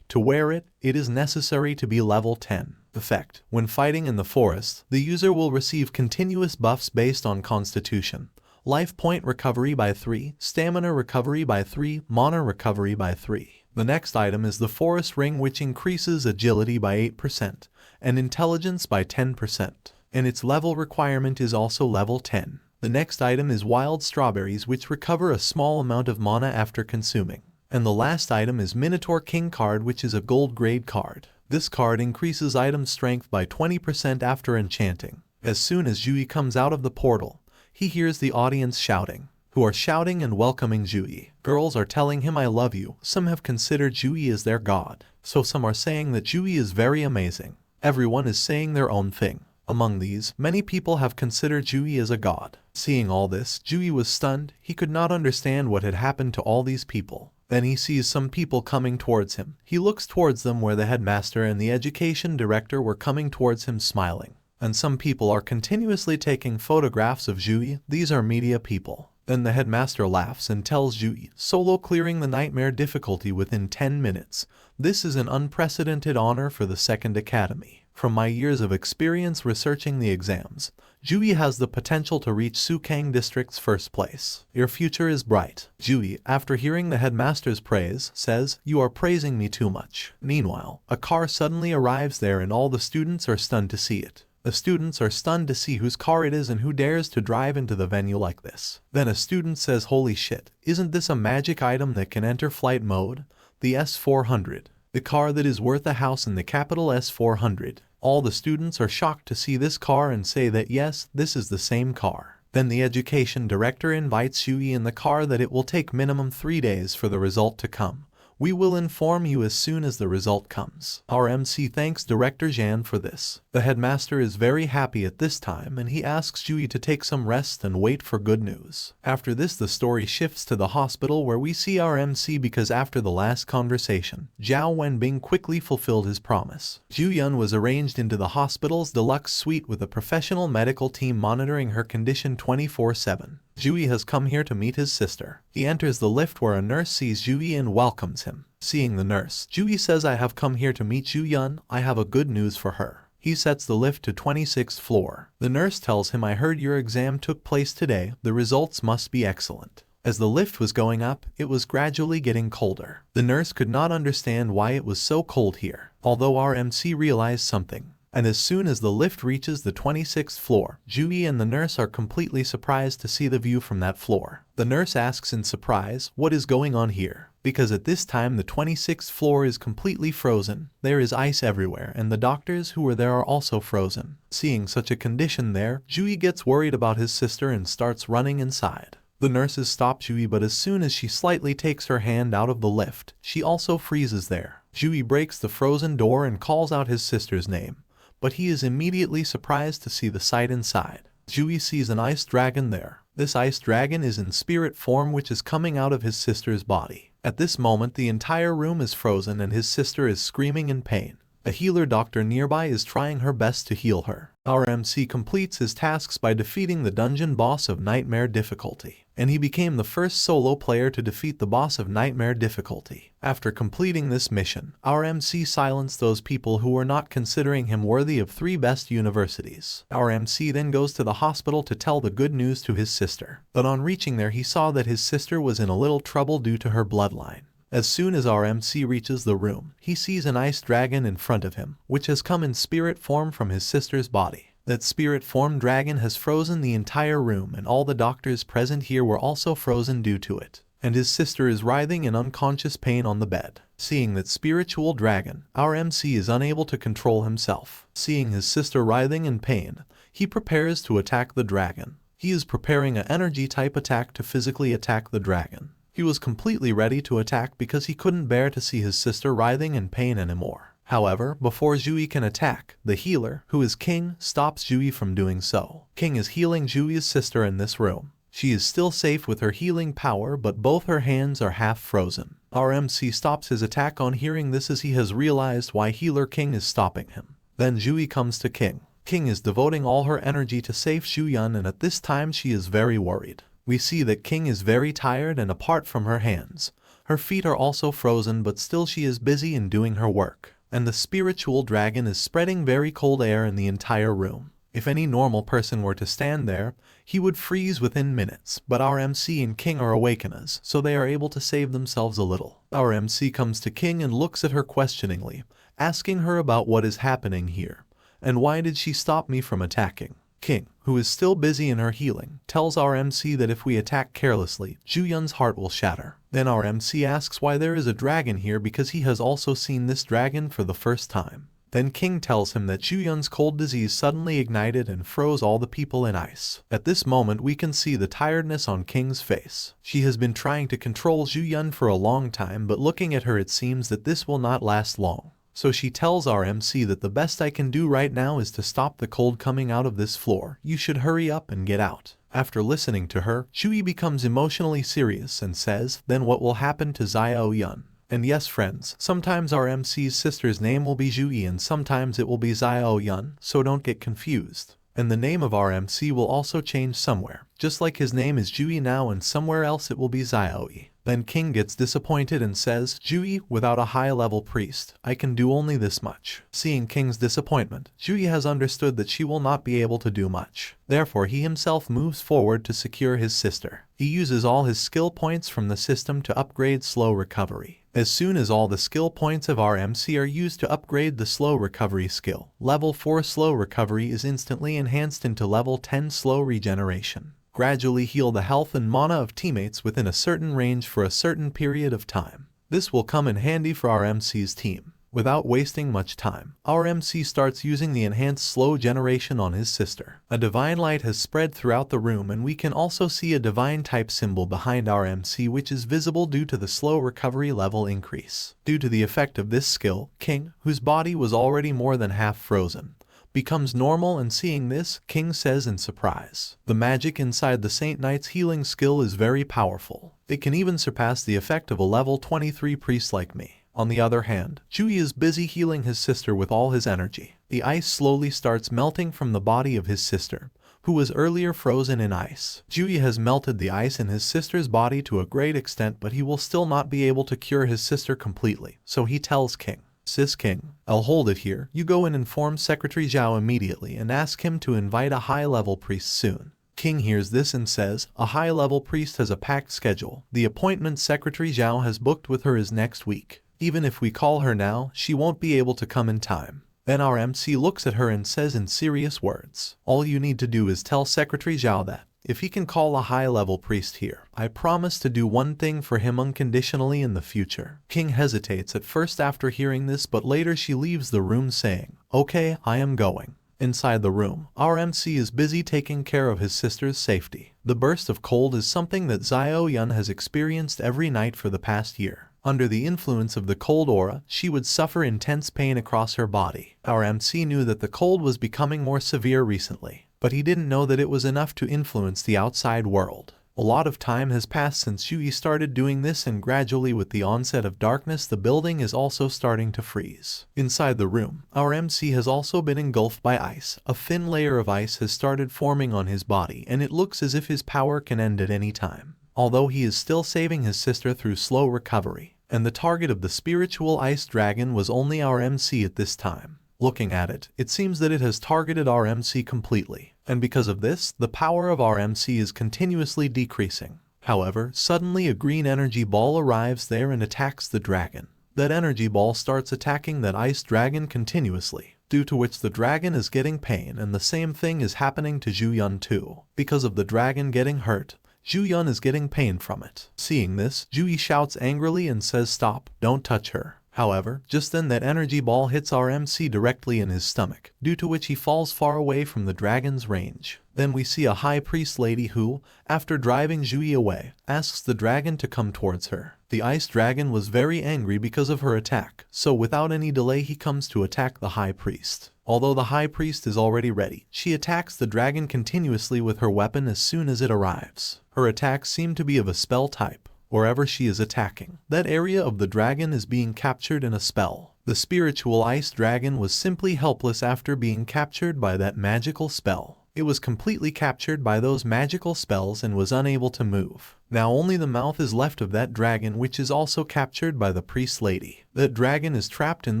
To wear it, it is necessary to be level 10. Effect: when fighting in the forest, the user will receive continuous buffs based on Constitution. Life point recovery by 3, stamina recovery by 3, mana recovery by 3. The next item is the Forest Ring, which increases agility by 8% and intelligence by 10%. And its level requirement is also level 10. The next item is Wild Strawberries, which recover a small amount of mana after consuming. And the last item is Minotaur King card, which is a gold grade card. This card increases item strength by 20% after enchanting. As soon as Jui comes out of the portal, he hears the audience shouting, who are shouting and welcoming Jui. Girls are telling him I love you. Some have considered Jui as their god, so some are saying that Jui is very amazing. Everyone is saying their own thing. Among these, many people have considered Jui as a god. Seeing all this, Jui was stunned. He could not understand what had happened to all these people. Then he sees some people coming towards him. He looks towards them where the headmaster and the education director were coming towards him smiling. And some people are continuously taking photographs of Jui. These are media people. Then the headmaster laughs and tells Jui, solo clearing the nightmare difficulty within 10 minutes. This is an unprecedented honor for the second academy. From my years of experience researching the exams, Jui has the potential to reach Sukang District's first place. Your future is bright. Jui, after hearing the headmaster's praise, says, you are praising me too much. Meanwhile, a car suddenly arrives there and all the students are stunned to see it. The students are stunned to see whose car it is and who dares to drive into the venue like this. Then a student says, holy shit, isn't this a magic item that can enter flight mode? The S400. The car that is worth a house in the capital S400. All the students are shocked to see this car and say that yes, this is the same car. Then the education director invites Jui in the car that it will take minimum 3 days for the result to come. We will inform you as soon as the result comes. Our MC thanks Director Jan for this. The headmaster is very happy at this time and he asks Jui to take some rest and wait for good news. After this the story shifts to the hospital where we see our MC because after the last conversation, Zhao Wenbing quickly fulfilled his promise. Juyun was arranged into the hospital's deluxe suite with a professional medical team monitoring her condition 24/7. Jui has come here to meet his sister. He enters the lift where a nurse sees Jui and welcomes him. Seeing the nurse, Jui says I have come here to meet Juyun. I have a good news for her. He sets the lift to 26th floor. The nurse tells him I heard your exam took place today. The results must be excellent. As the lift was going up, it was gradually getting colder. The nurse could not understand why it was so cold here. Although our MC realized something. And as soon as the lift reaches the 26th floor, Jui and the nurse are completely surprised to see the view from that floor. The nurse asks in surprise, what is going on here? Because at this time the 26th floor is completely frozen. There is ice everywhere and the doctors who were there are also frozen. Seeing such a condition there, Jui gets worried about his sister and starts running inside. The nurses stop Jui, but as soon as she slightly takes her hand out of the lift, she also freezes there. Jui breaks the frozen door and calls out his sister's name, but he is immediately surprised to see the sight inside. Jui sees an ice dragon there. This ice dragon is in spirit form, which is coming out of his sister's body. At this moment the entire room is frozen and his sister is screaming in pain. A healer doctor nearby is trying her best to heal her. Our MC completes his tasks by defeating the dungeon boss of Nightmare difficulty, and he became the first solo player to defeat the boss of Nightmare difficulty. After completing this mission, our MC silenced those people who were not considering him worthy of 3 best universities. Our MC then goes to the hospital to tell the good news to his sister, but on reaching there he saw that his sister was in a little trouble due to her bloodline. As soon as our MC reaches the room, he sees an ice dragon in front of him, which has come in spirit form from his sister's body. That spirit form dragon has frozen the entire room and all the doctors present here were also frozen due to it. And his sister is writhing in unconscious pain on the bed. Seeing that spiritual dragon, our MC is unable to control himself. Seeing his sister writhing in pain, he prepares to attack the dragon. He is preparing an energy type attack to physically attack the dragon. He was completely ready to attack because he couldn't bear to see his sister writhing in pain anymore. However, before Jui can attack, the healer, who is King, stops Jui from doing so. King is healing Jui's sister in this room. She is still safe with her healing power, but both her hands are half frozen. Our MC stops his attack on hearing this as he has realized why healer King is stopping him. Then Jui comes to King. King is devoting all her energy to save Xuyun, and at this time she is very worried. We see that King is very tired, and apart from her hands, her feet are also frozen, but still she is busy in doing her work. And the spiritual dragon is spreading very cold air in the entire room. If any normal person were to stand there, he would freeze within minutes, but our MC and King are awakeners, so they are able to save themselves a little. Our MC comes to King and looks at her questioningly, asking her about what is happening here, and why did she stop me from attacking. King, who is still busy in her healing, tells our MC that if we attack carelessly, Xuyun's heart will shatter. Then our MC asks why there is a dragon here because he has also seen this dragon for the first time. Then King tells him that Xuyun's cold disease suddenly ignited and froze all the people in ice. At this moment we can see the tiredness on King's face. She has been trying to control Xuyun for a long time, but looking at her it seems that this will not last long. So she tells our MC that the best I can do right now is to stop the cold coming out of this floor. You should hurry up and get out. After listening to her, Jui becomes emotionally serious and says, then what will happen to Xuyun? And yes friends, sometimes our MC's sister's name will be Jui and sometimes it will be Xuyun, so don't get confused. And the name of our MC will also change somewhere, just like his name is Jui now and somewhere else it will be Xuyun. Then King gets disappointed and says, Jui, without a high-level priest, I can do only this much. Seeing King's disappointment, Jui has understood that she will not be able to do much. Therefore he himself moves forward to secure his sister. He uses all his skill points from the system to upgrade slow recovery. As soon as all the skill points of our MC are used to upgrade the slow recovery skill, level 4 slow recovery is instantly enhanced into level 10 slow regeneration. Gradually heal the health and mana of teammates within a certain range for a certain period of time. This will come in handy for our MC's team. Without wasting much time, our MC starts using the enhanced slow generation on his sister. A divine light has spread throughout the room and we can also see a divine type symbol behind our MC, which is visible due to the slow recovery level increase. Due to the effect of this skill, King, whose body was already more than half frozen, becomes normal, and seeing this, King says in surprise, the magic inside the Saint Knight's healing skill is very powerful. It can even surpass the effect of a level 23 priest like me. On the other hand, Jui is busy healing his sister with all his energy. The ice slowly starts melting from the body of his sister, who was earlier frozen in ice. Jui has melted the ice in his sister's body to a great extent, but he will still not be able to cure his sister completely, so he tells King, Sis King, I'll hold it here. You go and inform Secretary Zhao immediately and ask him to invite a high-level priest soon. King hears this and says, a high-level priest has a packed schedule. The appointment Secretary Zhao has booked with her is next week. Even if we call her now, she won't be able to come in time. Then our MC looks at her and says in serious words, "All you need to do is tell Secretary Zhao that, if he can call a high-level priest here, I promise to do one thing for him unconditionally in the future." King hesitates at first after hearing this, but later she leaves the room saying, "Okay, I am going." Inside the room, our MC is busy taking care of his sister's safety. The burst of cold is something that Xiao Yun has experienced every night for the past year. Under the influence of the cold aura, she would suffer intense pain across her body. Our MC knew that the cold was becoming more severe recently, but he didn't know that it was enough to influence the outside world. A lot of time has passed since Yui started doing this, and gradually with the onset of darkness the building is also starting to freeze. Inside the room, our MC has also been engulfed by ice. A thin layer of ice has started forming on his body, and it looks as if his power can end at any time. Although he is still saving his sister through slow recovery, and the target of the spiritual ice dragon was only our MC at this time. Looking at it, it seems that it has targeted our MC completely, and because of this, the power of our MC is continuously decreasing. However, suddenly a green energy ball arrives there and attacks the dragon. That energy ball starts attacking that ice dragon continuously, due to which the dragon is getting pain, and the same thing is happening to Zhu Yun too. Because of the dragon getting hurt, Zhu Yun is getting pain from it. Seeing this, Zhu shouts angrily and says, "Stop, don't touch her." However, just then that energy ball hits our MC directly in his stomach, due to which he falls far away from the dragon's range. Then we see a high priest lady who, after driving Zhu away, asks the dragon to come towards her. The ice dragon was very angry because of her attack, so without any delay he comes to attack the high priest. Although the high priest is already ready, she attacks the dragon continuously with her weapon as soon as it arrives. Her attacks seem to be of a spell type. Wherever she is attacking, that area of the dragon is being captured in a spell. The spiritual ice dragon was simply helpless after being captured by that magical spell. It was completely captured by those magical spells and was unable to move. Now only the mouth is left of that dragon, which is also captured by the priest lady. That dragon is trapped in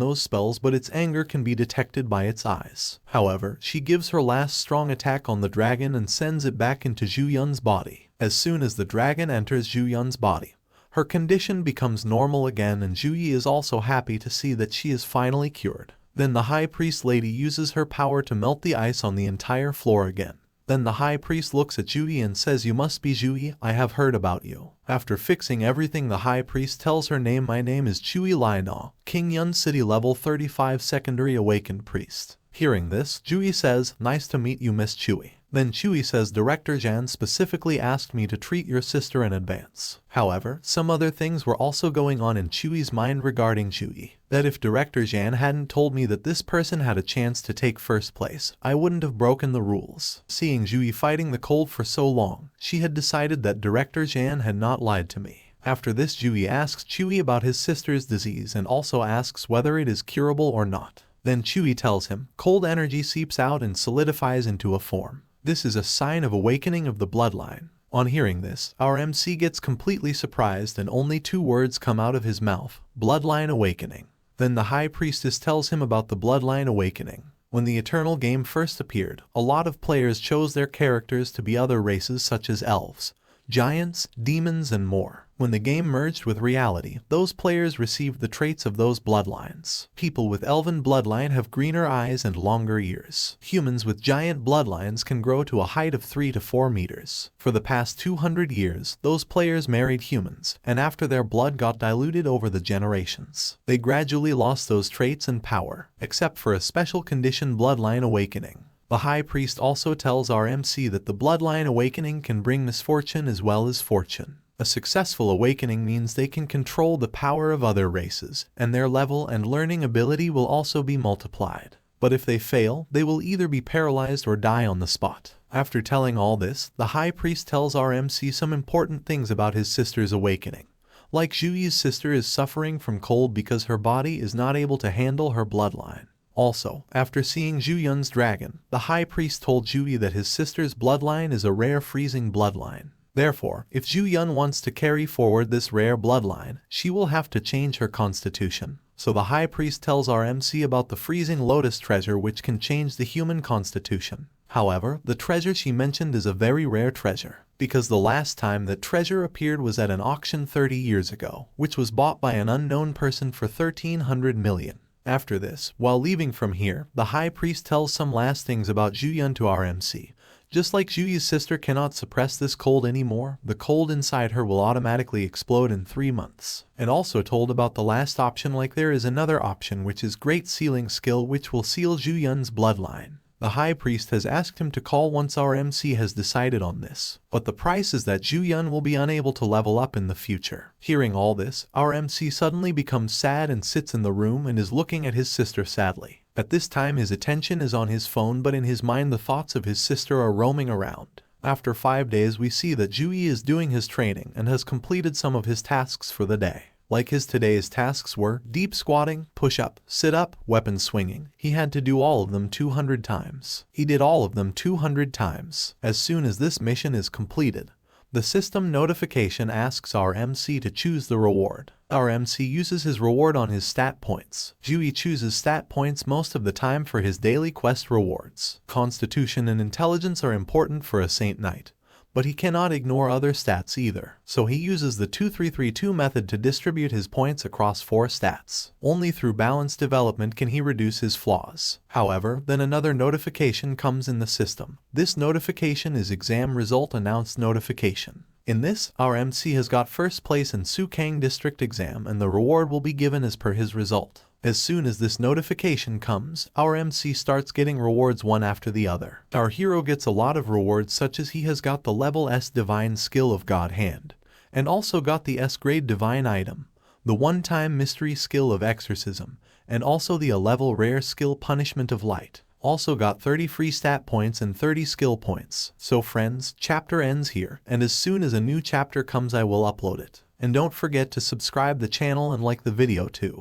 those spells, but its anger can be detected by its eyes. However, she gives her last strong attack on the dragon and sends it back into Zhu Yun's body. As soon as the dragon enters Zhu Yun's body, her condition becomes normal again, and Zhu Yi is also happy to see that she is finally cured. Then the high priest lady uses her power to melt the ice on the entire floor again. Then the high priest looks at Zhu Yi and says, "You must be Zhu Yi, I have heard about you." After fixing everything, the high priest tells her name. "My name is Chui Laina, King Yun City level 35 secondary awakened priest." Hearing this, Zhu Yi says, "Nice to meet you, Miss Chui." Then Chui says, "Director Zhan specifically asked me to treat your sister in advance." However, some other things were also going on in Chui's mind regarding Chui. That if Director Zhan hadn't told me that this person had a chance to take first place, I wouldn't have broken the rules. Seeing Chui fighting the cold for so long, she had decided that Director Zhan had not lied to me. After this, Chui asks Chui about his sister's disease and also asks whether it is curable or not. Then Chui tells him, cold energy seeps out and solidifies into a form. This is a sign of awakening of the bloodline. On hearing this, our MC gets completely surprised and only 2 words come out of his mouth, bloodline awakening. Then the high priestess tells him about the bloodline awakening. When the Eternal game first appeared, a lot of players chose their characters to be other races such as elves, giants, demons, and more. When the game merged with reality, those players received the traits of those bloodlines. People with elven bloodline have greener eyes and longer ears. Humans with giant bloodlines can grow to a height of 3 to 4 meters. For the past 200 years, those players married humans, and after their blood got diluted over the generations, they gradually lost those traits and power, except for a special condition, bloodline awakening. The High Priest also tells our MC that the bloodline awakening can bring misfortune as well as fortune. A successful awakening means they can control the power of other races, and their level and learning ability will also be multiplied. But if they fail, they will either be paralyzed or die on the spot. After telling all this, the High Priest tells our MC some important things about his sister's awakening. Like Zhuyi's sister is suffering from cold because her body is not able to handle her bloodline. Also, after seeing Zhu Yun's dragon, the High Priest told Zhuyi that his sister's bloodline is a rare freezing bloodline. Therefore, if Zhu Yun wants to carry forward this rare bloodline, she will have to change her constitution. So the High Priest tells our MC about the freezing lotus treasure, which can change the human constitution. However, the treasure she mentioned is a very rare treasure, because the last time that treasure appeared was at an auction 30 years ago, which was bought by an unknown person for 1,300 million. After this, while leaving from here, the high priest tells some last things about Zhu to our MC. Just like Zhuyi's sister cannot suppress this cold anymore, the cold inside her will automatically explode in 3 months. And also told about the last option, like there is another option which is Great Sealing Skill, which will seal Zhu bloodline. The high priest has asked him to call once our MC has decided on this, but the price is that Zhu will be unable to level up in the future. Hearing all this, our MC suddenly becomes sad and sits in the room and is looking at his sister sadly. At this time his attention is on his phone, but in his mind the thoughts of his sister are roaming around. After 5 days we see that Zhu is doing his training and has completed some of his tasks for the day. Like his today's tasks were deep squatting, push-up, sit-up, weapon swinging. He had to do all of them 200 times. He did all of them 200 times. As soon as this mission is completed, the system notification asks our MC to choose the reward. Our MC uses his reward on his stat points. Zhu chooses stat points most of the time for his daily quest rewards. Constitution and intelligence are important for a Saint Knight, but he cannot ignore other stats either, so he uses the 2332 method to distribute his points across 4 stats. Only through balanced development can he reduce his flaws. However, then another notification comes in the system. This notification is exam result announced notification. In this, our MC has got first place in Sukang district exam and the reward will be given as per his result. As soon as this notification comes, our MC starts getting rewards one after the other. Our hero gets a lot of rewards, such as he has got the level S Divine Skill of God Hand, and also got the S grade Divine Item, the one-time Mystery Skill of Exorcism, and also the A-level Rare Skill Punishment of Light. Also got 30 free stat points and 30 skill points. So friends, chapter ends here, and as soon as a new chapter comes I will upload it. And don't forget to subscribe the channel and like the video too.